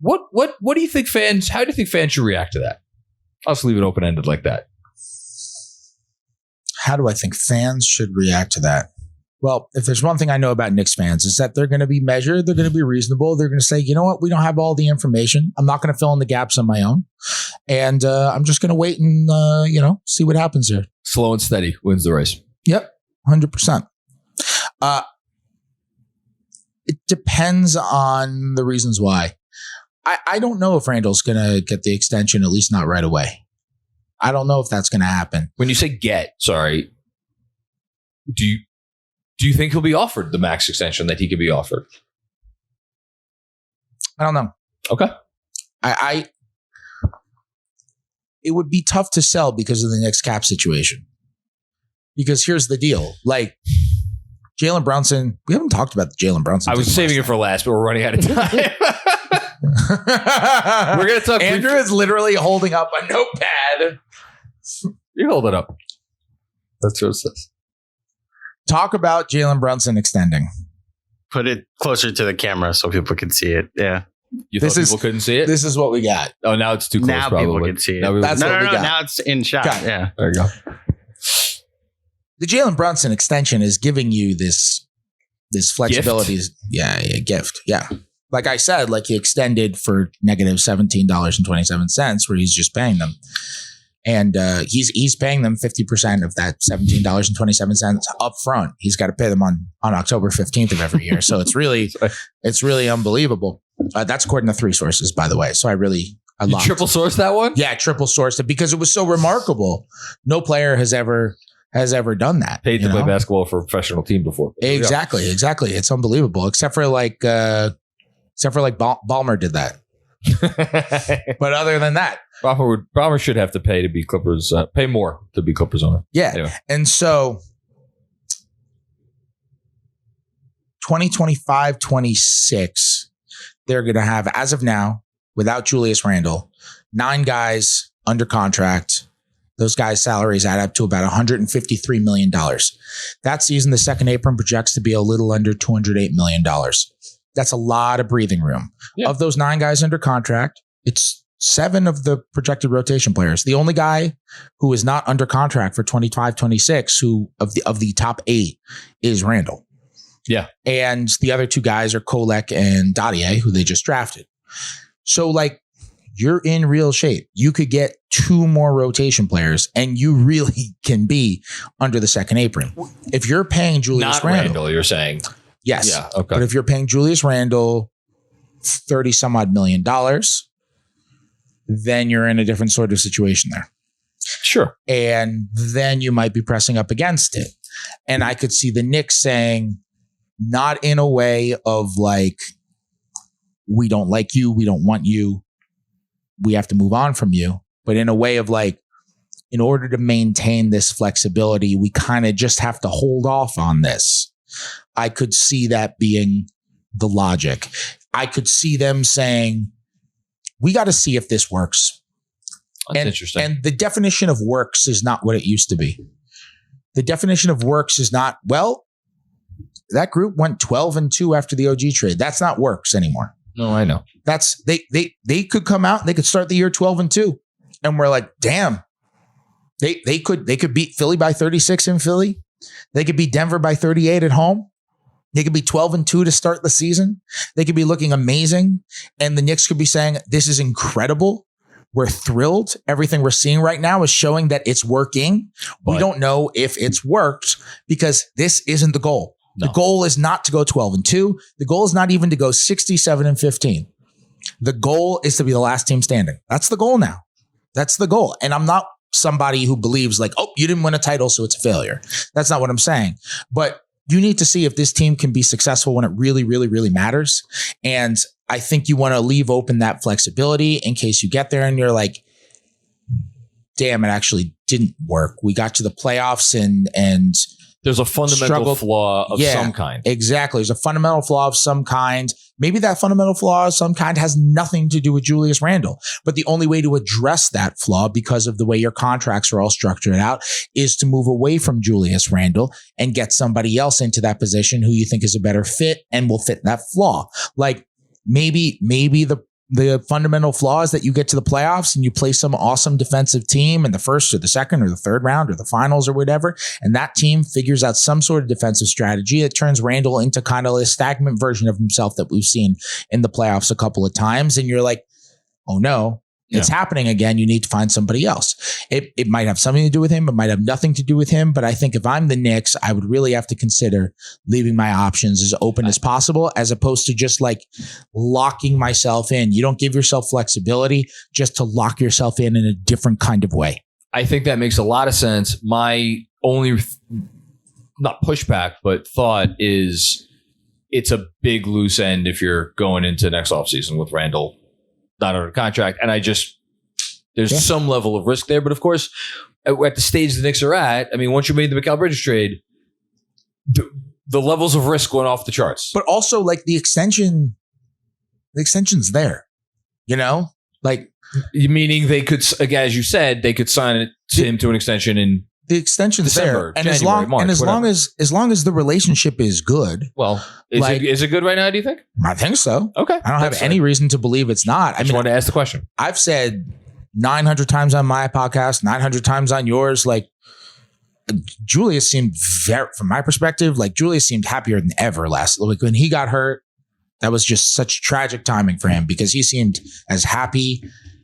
what do you think fans, how do you think fans should react to that? I'll just leave it open-ended like that. How do I think fans should react to that? Well, if there's one thing I know about Knicks fans is that they're going to be measured. They're going to be reasonable. They're going to say, you know what? We don't have all the information. I'm not going to fill in the gaps on my own. And I'm just going to wait and, see what happens here. Slow and steady wins the race. Yep. 100%. It depends on the reasons why. I don't know if Randle's going to get the extension, at least not right away. I don't know if that's going to happen. When you say do you think he'll be offered the max extension that he could be offered? I don't know. Okay. It would be tough to sell because of the Knicks cap situation. Because here's the deal. Like Jalen Brunson, we haven't talked about the Jalen Brunson. I was saving it for last, but we're running out of time. We're going to talk. Andrew is literally holding up a notepad. You hold it up. That's what it says. Talk about Jalen Brunson extending. Put it closer to the camera so people can see it. Yeah. You thought people couldn't see it? This is what we got. Oh, now it's too close. Now probably. people can see it. No, Now it's in shot. Got it. Yeah. There you go. The Jalen Brunson extension is giving you this flexibility. Gift. Yeah. Like I said, like he extended for negative $17.27 where he's just paying them. And he's paying them 50% of that $17.27 up front. He's got to pay them on October 15th of every year. So it's really unbelievable. That's according to 3 sources, by the way. So I you triple sourced that one? Yeah, triple sourced it because it was so remarkable. No player has ever done that. Paid to play basketball for a professional team before. Exactly. It's unbelievable. Except for Ballmer did that. But other than that, Ballmer should have to pay to be Clippers. Pay more to be Clippers owner. Yeah, anyway. And so 2025-26, they're going to have, as of now, without Julius Randle, 9 guys under contract. Those guys' salaries add up to about $153 million. That season, the second apron projects to be a little under $208 million. That's a lot of breathing room. Yeah. Of those 9 guys under contract, it's 7 of the projected rotation players. The only guy who is not under contract for 25-26, who of the top 8 is Randle. Yeah. And the other 2 guys are Kolek and Dadier, who they just drafted. So like you're in real shape. You could get 2 more rotation players and you really can be under the second apron. If you're paying Julius Randle, you're saying. Yes. Yeah. Okay. But if you're paying Julius Randle $30 some odd million, then you're in a different sort of situation there. Sure. And then you might be pressing up against it. And I could see the Knicks saying, not in a way of like, we don't like you, we don't want you, we have to move on from you, but in a way of like, in order to maintain this flexibility, we kind of just have to hold off on this. I could see that being the logic. I could see them saying, we got to see if this works. That's interesting. And the definition of works is not what it used to be. The definition of works is not, well, that group went 12-2 after the OG trade. That's not works anymore. No, I know. That's they could come out, they could start the year 12-2. And we're like, damn. They could beat Philly by 36 in Philly. They could beat Denver by 38 at home. They could be 12-2 to start the season. They could be looking amazing. And the Knicks could be saying, this is incredible. We're thrilled. Everything we're seeing right now is showing that it's working. We don't know if it's worked because this isn't the goal. The goal is not to go 12-2. The goal is not even to go 67-15. The goal is to be the last team standing. That's the goal now. That's the goal. And I'm not somebody who believes like, oh, you didn't win a title, so it's a failure. That's not what I'm saying. But you need to see if this team can be successful when it really, really, really matters. And I think you want to leave open that flexibility in case you get there and you're like, damn, it actually didn't work. We got to the playoffs and there's a fundamental flaw of some kind. Exactly. There's a fundamental flaw of some kind. Maybe that fundamental flaw of some kind has nothing to do with Julius Randle. But the only way to address that flaw, because of the way your contracts are all structured out, is to move away from Julius Randle and get somebody else into that position who you think is a better fit and will fit that flaw. Like maybe the fundamental flaw is that you get to the playoffs and you play some awesome defensive team in the first or the second or the third round or the finals or whatever. And that team figures out some sort of defensive strategy that turns Randle into kind of a stagnant version of himself that we've seen in the playoffs a couple of times. And you're like, oh no, it's happening again. You need to find somebody else. It might have something to do with him. It might have nothing to do with him. But I think if I'm the Knicks, I would really have to consider leaving my options as open as possible, as opposed to just like locking myself in. You don't give yourself flexibility just to lock yourself in a different kind of way. I think that makes a lot of sense. My only, not pushback, but thought is it's a big loose end if you're going into next offseason with Randle not under contract. And there's some level of risk there. But of course, at the stage the Knicks are at, I mean, once you made the Mikal Bridges trade, the levels of risk went off the charts. But also like the extension's there, you know, like meaning they could, again, as you said, they could sign it to him to an extension in the extension's December, there. And January, as long as the relationship is good. Well, is it good right now, do you think? I think so. Okay. I don't have any reason to believe it's not. I just wanted to ask the question. I've said 900 times on my podcast, 900 times on yours, like Julius seemed from my perspective, like Julius seemed happier than ever last. Like when he got hurt, that was just such tragic timing for him because he seemed as happy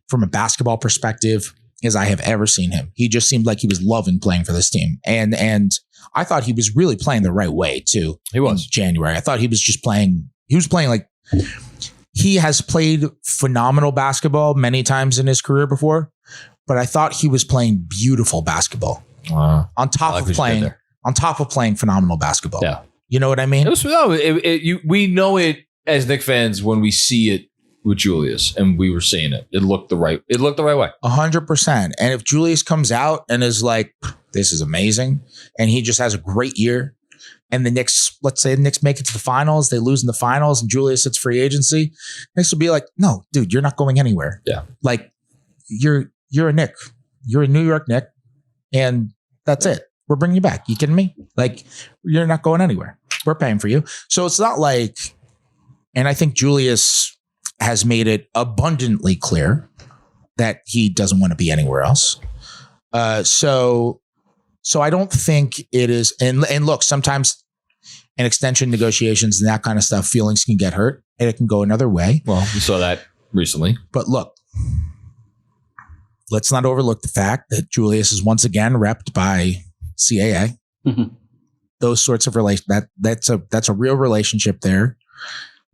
from a basketball perspective as I have ever seen him. He just seemed like he was loving playing for this team. And I thought he was really playing the right way too. He was. In January. I thought he was playing like he has played phenomenal basketball many times in his career before, but I thought he was playing beautiful basketball. On top of playing phenomenal baskball. Yeah. You know what I mean? We know it as Knicks fans when we see it with Julius, and we were seeing it. It looked the right way. 100%. And if Julius comes out and is like, this is amazing, and he just has a great year, and the Knicks, let's say the Knicks make it to the finals, they lose in the finals, and Julius hits free agency, Knicks will be like, no, dude, you're not going anywhere. Yeah. Like, you're a Knick. You're a New York Knick, and that's it. We're bringing you back. You kidding me? Like, you're not going anywhere. We're paying for you. So it's not like, and I think Julius has made it abundantly clear that he doesn't want to be anywhere else. So I don't think it is. And look, sometimes in extension negotiations and that kind of stuff, feelings can get hurt and it can go another way. Well, we saw that recently. But look, let's not overlook the fact that Julius is once again repped by CAA. Mm-hmm. Those sorts of that's a real relationship there.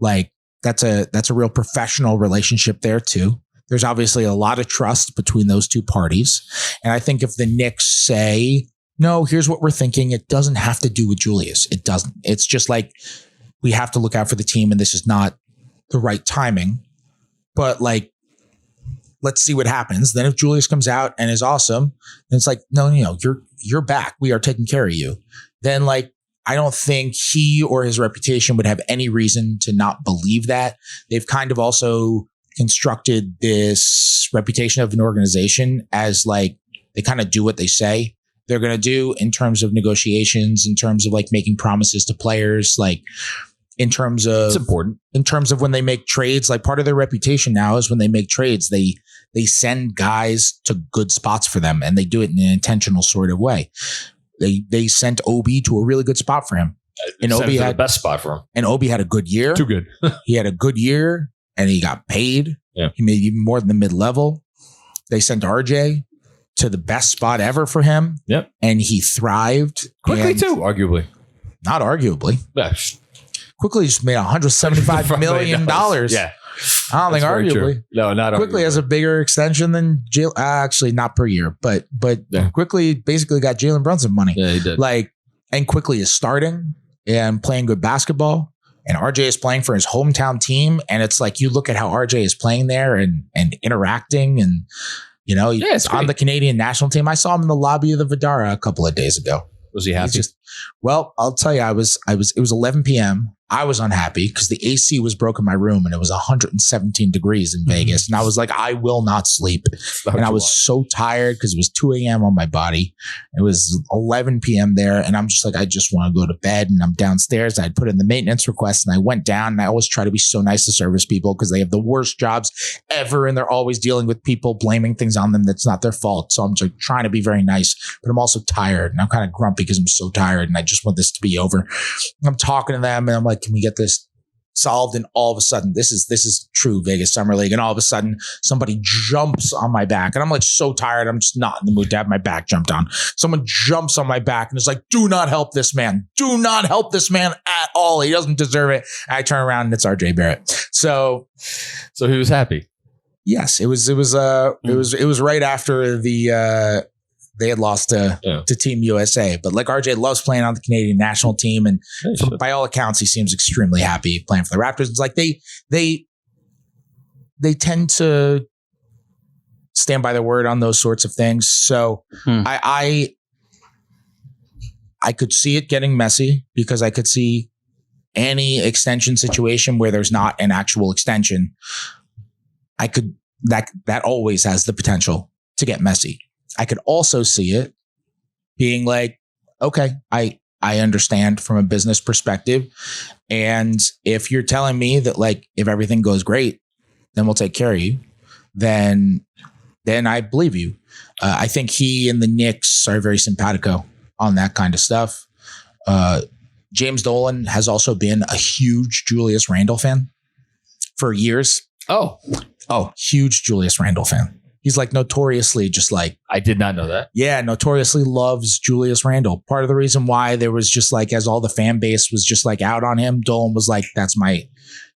Like, that's a real professional relationship there too. There's obviously a lot of trust between those two parties. And I think if the Knicks say, no, here's what we're thinking, it doesn't have to do with Julius. It doesn't. It's just like, we have to look out for the team and this is not the right timing. But like, let's see what happens. Then if Julius comes out and is awesome, then it's like, no, you're back. We are taking care of you. Then like, I don't think he or his reputation would have any reason to not believe that. They've kind of also constructed this reputation of an organization as like, they kind of do what they say they're going to do in terms of negotiations, in terms of like making promises to players, like in terms of, it's important. In terms of when they make trades, like part of their reputation now is when they make trades, they send guys to good spots for them and they do it in an intentional sort of way. They sent Obi to a really good spot for him. And Obi had the best spot for him. And Obi had a good year. Too good. He had a good year and he got paid. Yeah. He made even more than the mid-level. They sent RJ to the best spot ever for him. Yep. And he thrived. Quickly too, arguably. Not arguably. Yeah. Quickly just made $175 million. Yeah. I don't think arguably. No, not Quickly arguably. has a bigger extension than actually not per year, but Yeah. Quickly basically got Jalen Brunson money. Yeah, he did. And Quickly is starting and playing good basketball. And RJ is playing for his hometown team. And it's like, you look at how RJ is playing there and interacting and, he's on the Canadian national team. I saw him in the lobby of the Vidara a couple of days ago. Was he happy? I'll tell you, it was 11 p.m. I was unhappy because the AC was broke in my room and it was 117 degrees in Vegas. And I was like, I will not sleep. And I was so tired because it was 2 a.m. on my body. It was 11 p.m. there. And I'm just like, I just want to go to bed. And I'm downstairs. I'd put in the maintenance request and I went down, and I always try to be so nice to service people because they have the worst jobs ever. And they're always dealing with people blaming things on them that's not their fault. So I'm just trying to be very nice, but I'm also tired and I'm kind of grumpy because I'm so tired and I just want this to be over. I'm talking to them and I'm like, can we get this solved? And all of a sudden, this is true Vegas Summer League. And all of a sudden somebody jumps on my back and I'm like so tired. I'm just not in the mood to have my back jumped on. Someone jumps on my back and is like, do not help this man. Do not help this man at all. He doesn't deserve it. And I turn around and it's RJ Barrett. So he was happy. Yes, it was right after they had lost to Team USA. But like RJ loves playing on the Canadian national team. And by all accounts, he seems extremely happy playing for the Raptors. It's like they tend to stand by their word on those sorts of things. So I could see it getting messy because I could see any extension situation where there's not an actual extension. That always has the potential to get messy. I could also see it being like, okay, I understand from a business perspective. And if you're telling me that like, if everything goes great, then we'll take care of you, then I believe you. I think he and the Knicks are very simpatico on that kind of stuff. James Dolan has also been a huge Julius Randle fan for years. Oh, huge Julius Randle fan. He's like notoriously just like, I did not know that. Yeah, notoriously loves Julius Randle. Part of the reason why there was just like, as all the fan base was just like out on him, Dolan was like, that's my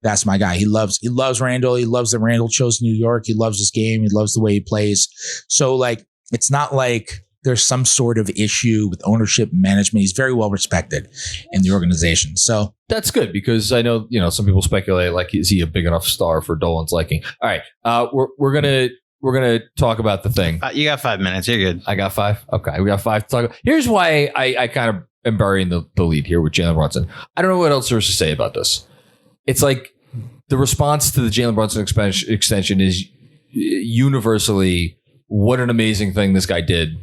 guy. He loves Randle. He loves that Randle chose New York. He loves his game. He loves the way he plays. So like, it's not like there's some sort of issue with ownership and management. He's very well respected in the organization. So that's good because I know, some people speculate like, is he a big enough star for Dolan's liking? All right. We're going to talk about the thing. You got 5 minutes. You're good. I got 5. Okay. We got 5 to talk about. Here's why I kind of am burying the lead here with Jalen Brunson. I don't know what else there is to say about this. It's like the response to the Jalen Brunson extension is universally what an amazing thing this guy did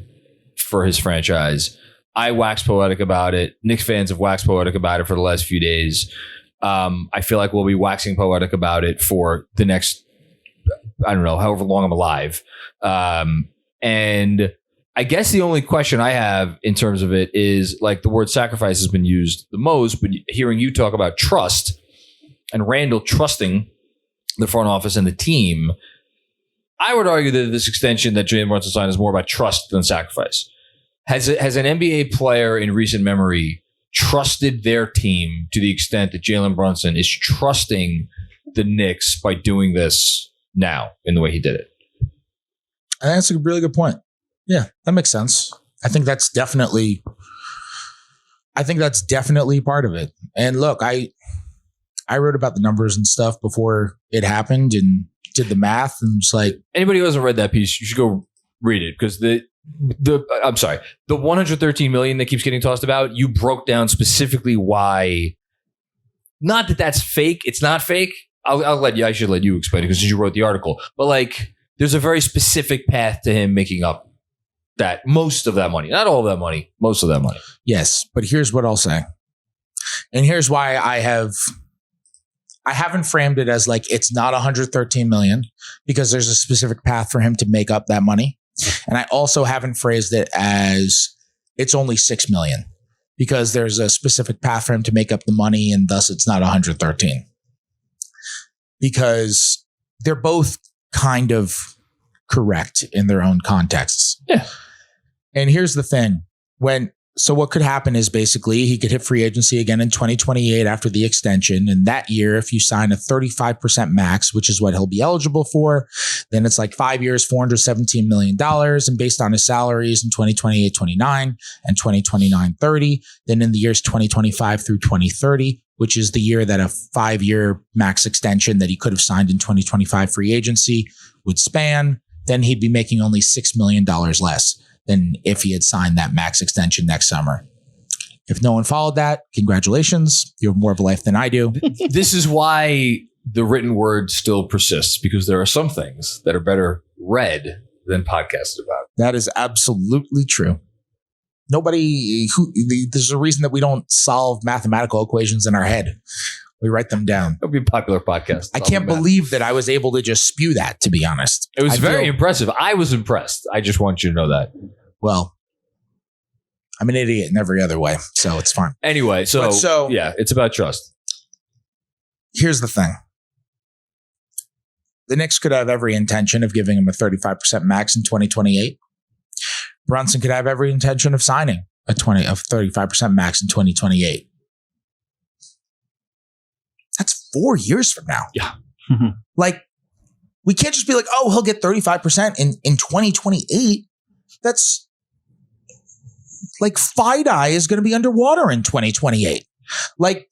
for his franchise. I wax poetic about it. Knicks fans have waxed poetic about it for the last few days. I feel like we'll be waxing poetic about it for the next, I don't know, however long I'm alive. And I guess the only question I have in terms of it is like the word sacrifice has been used the most, but hearing you talk about trust and Randle trusting the front office and the team, I would argue that this extension that Jalen Brunson signed is more about trust than sacrifice. Has an NBA player in recent memory trusted their team to the extent that Jalen Brunson is trusting the Knicks by doing this now in the way he did it? I think that's a really good point. Yeah, that makes sense. I think that's definitely part of it. And look, I wrote about the numbers and stuff before it happened and did the math, and it's like, anybody who hasn't read that piece, you should go read it because the $113 million that keeps getting tossed about, you broke down specifically why. Not that that's fake. It's not fake. I should let you explain it because you wrote the article. But like, there's a very specific path to him making up that most of that money, not all of that money, most of that money. Yes, but here's what I'll say, and here's why I haven't framed it as like it's not 113 million because there's a specific path for him to make up that money. And I also haven't phrased it as it's only 6 million because there's a specific path for him to make up the money and thus it's not 113. Because they're both kind of correct in their own contexts. Yeah. And here's the thing. When So what could happen is basically he could hit free agency again in 2028 after the extension. And that year, if you sign a 35% max, which is what he'll be eligible for, then it's like 5 years, $417 million. And based on his salaries in 2028, 29 and 2029, 30, then in the years 2025 through 2030, which is the year that a 5-year max extension that he could have signed in 2025 free agency would span, then he'd be making only $6 million less than if he had signed that max extension next summer. If no one followed that, congratulations. You have more of a life than I do. This is why the written word still persists, because there are some things that are better read than podcasted about. That is absolutely true. There's a reason that we don't solve mathematical equations in our head. We write them down. It'll be a popular podcast. I can't believe that I was able to just spew that, to be honest. It was very impressive. I was impressed. I just want you to know that. Well, I'm an idiot in every other way, so it's fine. Anyway, so yeah, it's about trust. Here's the thing. The Knicks could have every intention of giving him a 35% max in 2028. Brunson could have every intention of signing a 35% max in 2028. That's 4 years from now. Yeah. Like, we can't just be like, oh, he'll get 35% in 2028. That's like FIDI is going to be underwater in 2028. Like,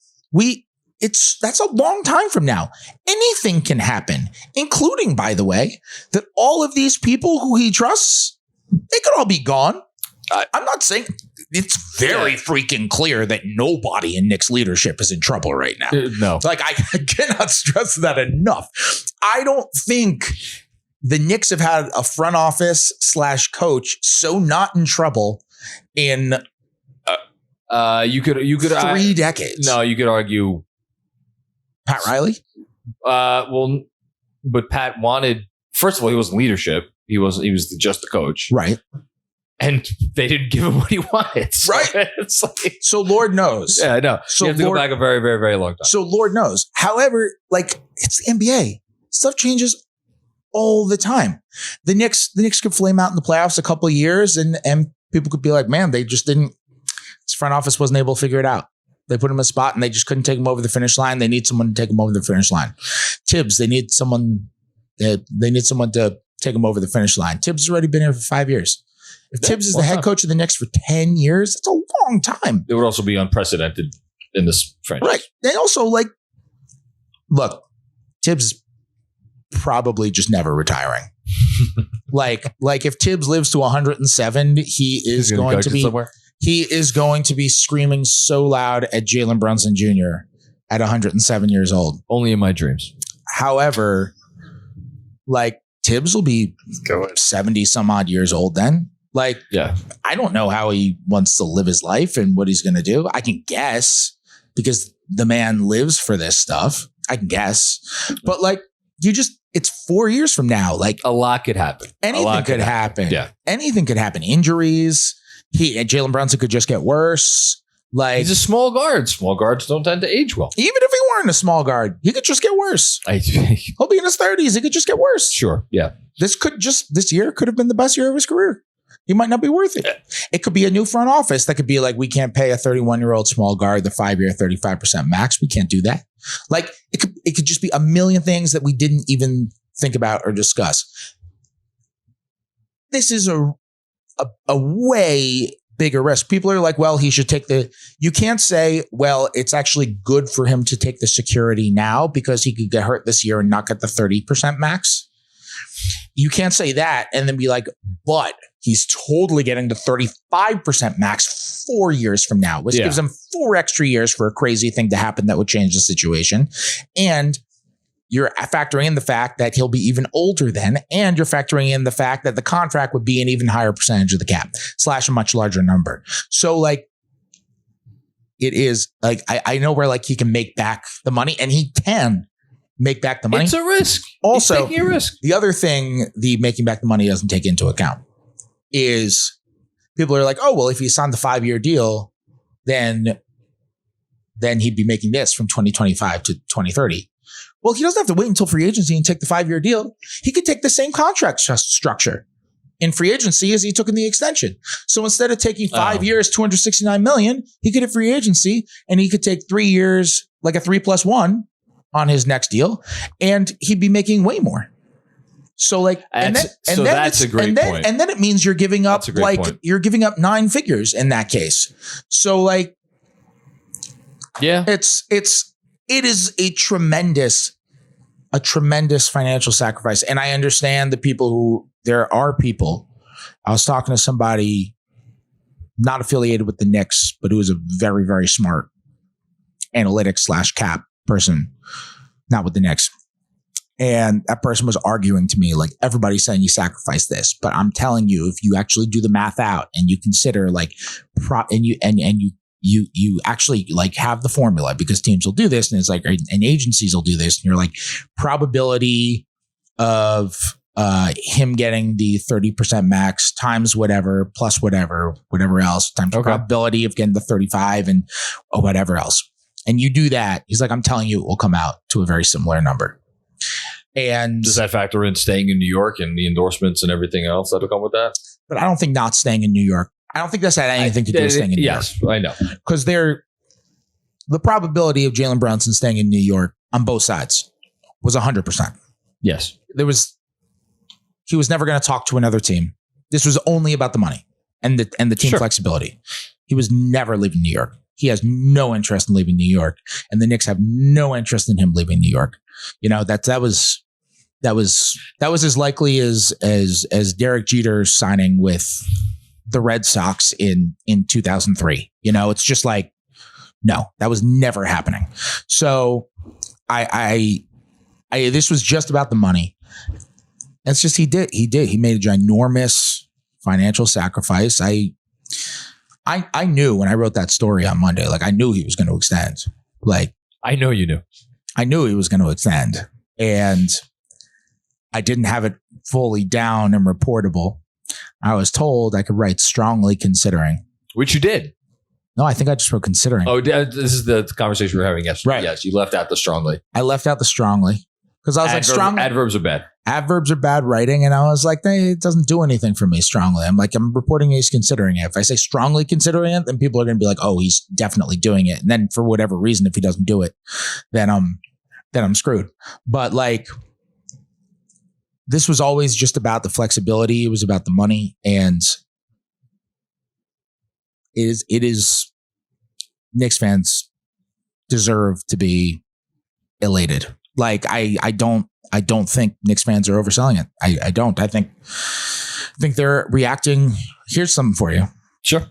that's a long time from now. Anything can happen, including, by the way, that all of these people who he trusts, they could all be gone. I'm not saying it's very freaking clear that nobody in Knicks leadership is in trouble right now. No. Like, I cannot stress that enough. I don't think the Knicks have had a front office / coach so not in trouble in you could 3 decades. No, you could argue Pat Riley. Well, but Pat wanted. First of all, he wasn't leadership. He was just the coach, right? And they didn't give him what he wanted. So right. It's like, so Lord knows. Yeah, I know. So you have to go back a very, very, very long time. So Lord knows. However, like, it's the NBA. Stuff changes all the time. The Knicks could flame out in the playoffs a couple of years and people could be like, man, they just didn't, this front office wasn't able to figure it out. They put him in a spot and they just couldn't take him over the finish line. They need someone to take him over the finish line. Tibbs, they need someone to take him over the finish line. Tibbs has already been here for 5 years. If Tibbs is the head coach of the Knicks for 10 years, that's a long time. It would also be unprecedented in this franchise. Right. They also, like, look, Tibbs is probably just never retiring. like if Tibbs lives to 107, he is going to be screaming so loud at Jalen Brunson Jr. at 107 years old. Only in my dreams. However, like, Tibbs will be 70 some odd years old then. Like, yeah, I don't know how he wants to live his life and what he's going to do. I can guess because the man lives for this stuff. I can guess. But like, it's 4 years from now. Like, a lot could happen. Anything could happen. Yeah. Anything could happen. Injuries. Jalen Brunson could just get worse. Like, he's a small guard. Small guards don't tend to age well. Even if he weren't a small guard, he could just get worse. He'll be in his 30s. He could just get worse. Sure. Yeah. This year could have been the best year of his career. He might not be worth it. It could be a new front office that could be like, we can't pay a 31-year-old small guard the 5-year 35% max. We can't do that. Like, it could just be a million things that we didn't even think about or discuss. This is a way bigger risk. People are like, well, he should take you can't say, well, it's actually good for him to take the security now because he could get hurt this year and not get the 30% max. You can't say that and then be like, but he's totally getting the 35% max 4 years from now, which gives him 4 extra years for a crazy thing to happen that would change the situation. And you're factoring in the fact that he'll be even older then, and you're factoring in the fact that the contract would be an even higher percentage of the cap / a much larger number. So like, it is like, I know where like he can make back the money, and he can make back the money. It's a risk. Also, he's taking a risk. The other thing the making back the money doesn't take into account is people are like, oh, well, if he signed the 5-year deal, then he'd be making this from 2025 to 2030. Well, he doesn't have to wait until free agency and take the 5-year deal. He could take the same contract structure in free agency as he took in the extension. So instead of taking 5 years, $269 million, he could hit free agency and he could take 3 years, like a 3+1 on his next deal, and he'd be making way more. So like, that's a great point. And then it means you're giving up you're giving up 9 figures in that case. So like, yeah, it is a tremendous financial sacrifice. And I understand there are people. I was talking to somebody not affiliated with the Knicks, but who was a very, very smart analytics / cap person, not with the Knicks. And that person was arguing to me, like, everybody's saying you sacrifice this, but I'm telling you, if you actually do the math out and you consider like, you actually like have the formula, because teams will do this and it's like, and agencies will do this, and you're like, probability of him getting the 30% max times whatever plus whatever else times probability of getting the 35 and whatever else. And you do that. He's like, I'm telling you, it will come out to a very similar number. And does that factor in staying in New York and the endorsements and everything else that'll come with that? But I don't think not staying in New York. I don't think that's had anything to do with staying in New York. Yes, I know. Because the probability of Jalen Brunson staying in New York on both sides was 100%. Yes. He was never going to talk to another team. This was only about the money and the team flexibility. He was never leaving New York. He has no interest in leaving New York, and the Knicks have no interest in him leaving New York. You know, that was as likely as Derek Jeter signing with the Red Sox in 2003. You know, it's just like, no, that was never happening. So I this was just about the money. It's just he made a ginormous financial sacrifice. I knew when I wrote that story on Monday, like I knew he was going to extend. Like, I know you knew. I knew he was going to extend, and I didn't have it fully down and reportable. I was told I could write strongly considering. Which you did. No, I think I just wrote considering. Oh, this is the conversation we were having yesterday. Right. Yes, you left out the strongly. I left out the strongly because I was like, strongly. Adverbs are bad. Adverbs are bad writing. And I was like, hey, it doesn't do anything for me strongly. I'm like, I'm reporting he's considering it. If I say strongly considering it, then people are going to be like, oh, he's definitely doing it. And then for whatever reason, if he doesn't do it, then I'm screwed. But like, this was always just about the flexibility. It was about the money. And it is Knicks fans deserve to be elated. Like, I don't think Knicks fans are overselling it. I don't. I think they're reacting. Here's something for you. Sure.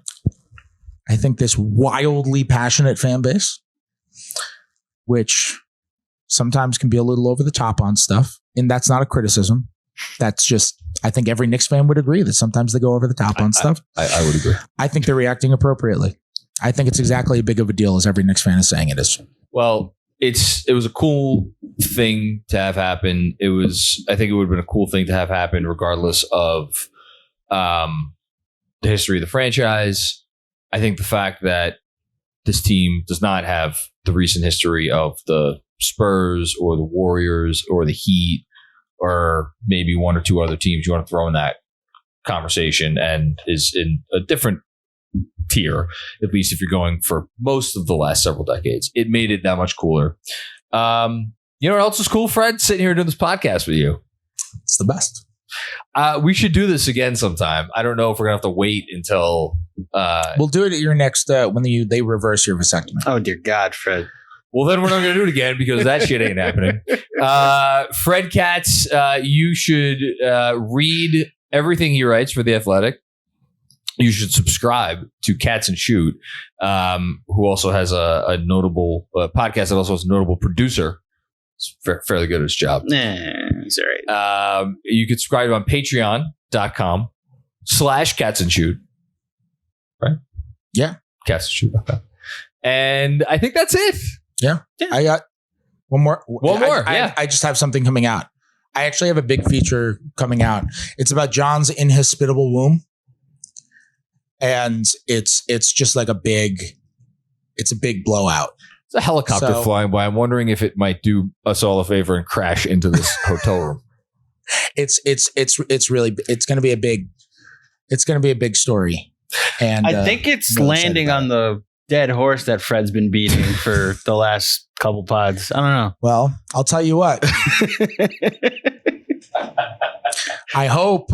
I think this wildly passionate fan base, which sometimes can be a little over the top on stuff, and that's not a criticism. That's just, I think every Knicks fan would agree that sometimes they go over the top on stuff. I would agree. I think they're reacting appropriately. I think it's exactly as big of a deal as every Knicks fan is saying it is. Well, it was a cool thing to have happen. I think it would have been a cool thing to have happen regardless of the history of the franchise. I think the fact that this team does not have the recent history of the Spurs or the Warriors or the Heat or maybe one or two other teams you want to throw in that conversation and is in a different tier, at least if you're going for most of the last several decades. It made it that much cooler. You know what else is cool, Fred? Sitting here doing this podcast with you. It's the best. We should do this again sometime. I don't know if we're gonna have to wait until we'll do it at your next when they reverse your vasectomy. Oh dear God, Fred. Well, then we're not going to do it again because that shit ain't happening. Fred Katz, you should read everything he writes for The Athletic. You should subscribe to Katz and Shoot, who also has a notable podcast that also has a notable producer. It's fairly good at his job. It's all right. You can subscribe on patreon.com/Katz and Shoot. Right? Yeah. KatzandShoot.com. And I think that's it. Yeah. I got one more. Yeah. I just have something coming out. I actually have a big feature coming out. It's about Jon's inhospitable womb. And it's just like a big blowout. It's a helicopter flying by. I'm wondering if it might do us all a favor and crash into this hotel room. it's going to be a big story. And I think it's really landing on the dead horse that Fred's been beating for the last couple pods. I don't know. Well, I'll tell you what. I hope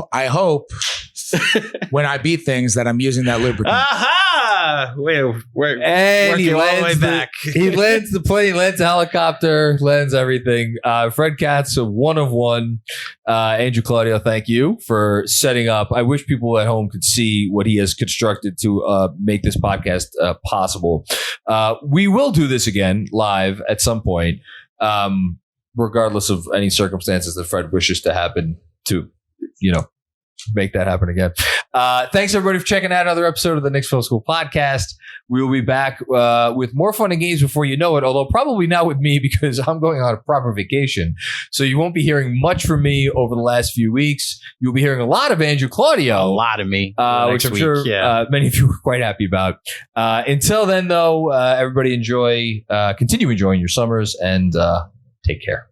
when I beat things that I'm using that lubricant. Aha! We're and he all the way lands back. He lands the plane, lands the helicopter, lands everything. Fred Katz, 1 of 1. Andrew Claudio, thank you for setting up. I wish people at home could see what he has constructed to make this podcast possible. We will do this again live at some point, regardless of any circumstances that Fred wishes to happen to, make that happen again. Thanks everybody for checking out another episode of the Knicks Film School Podcast. We will be back with more fun and games before you know it, although probably not with me because I'm going on a proper vacation. So you won't be hearing much from me over the last few weeks. You'll be hearing a lot of Andrew Claudio. A lot of me. Which I'm sure many of you were quite happy about. Until then, though, everybody continue enjoying your summers and take care.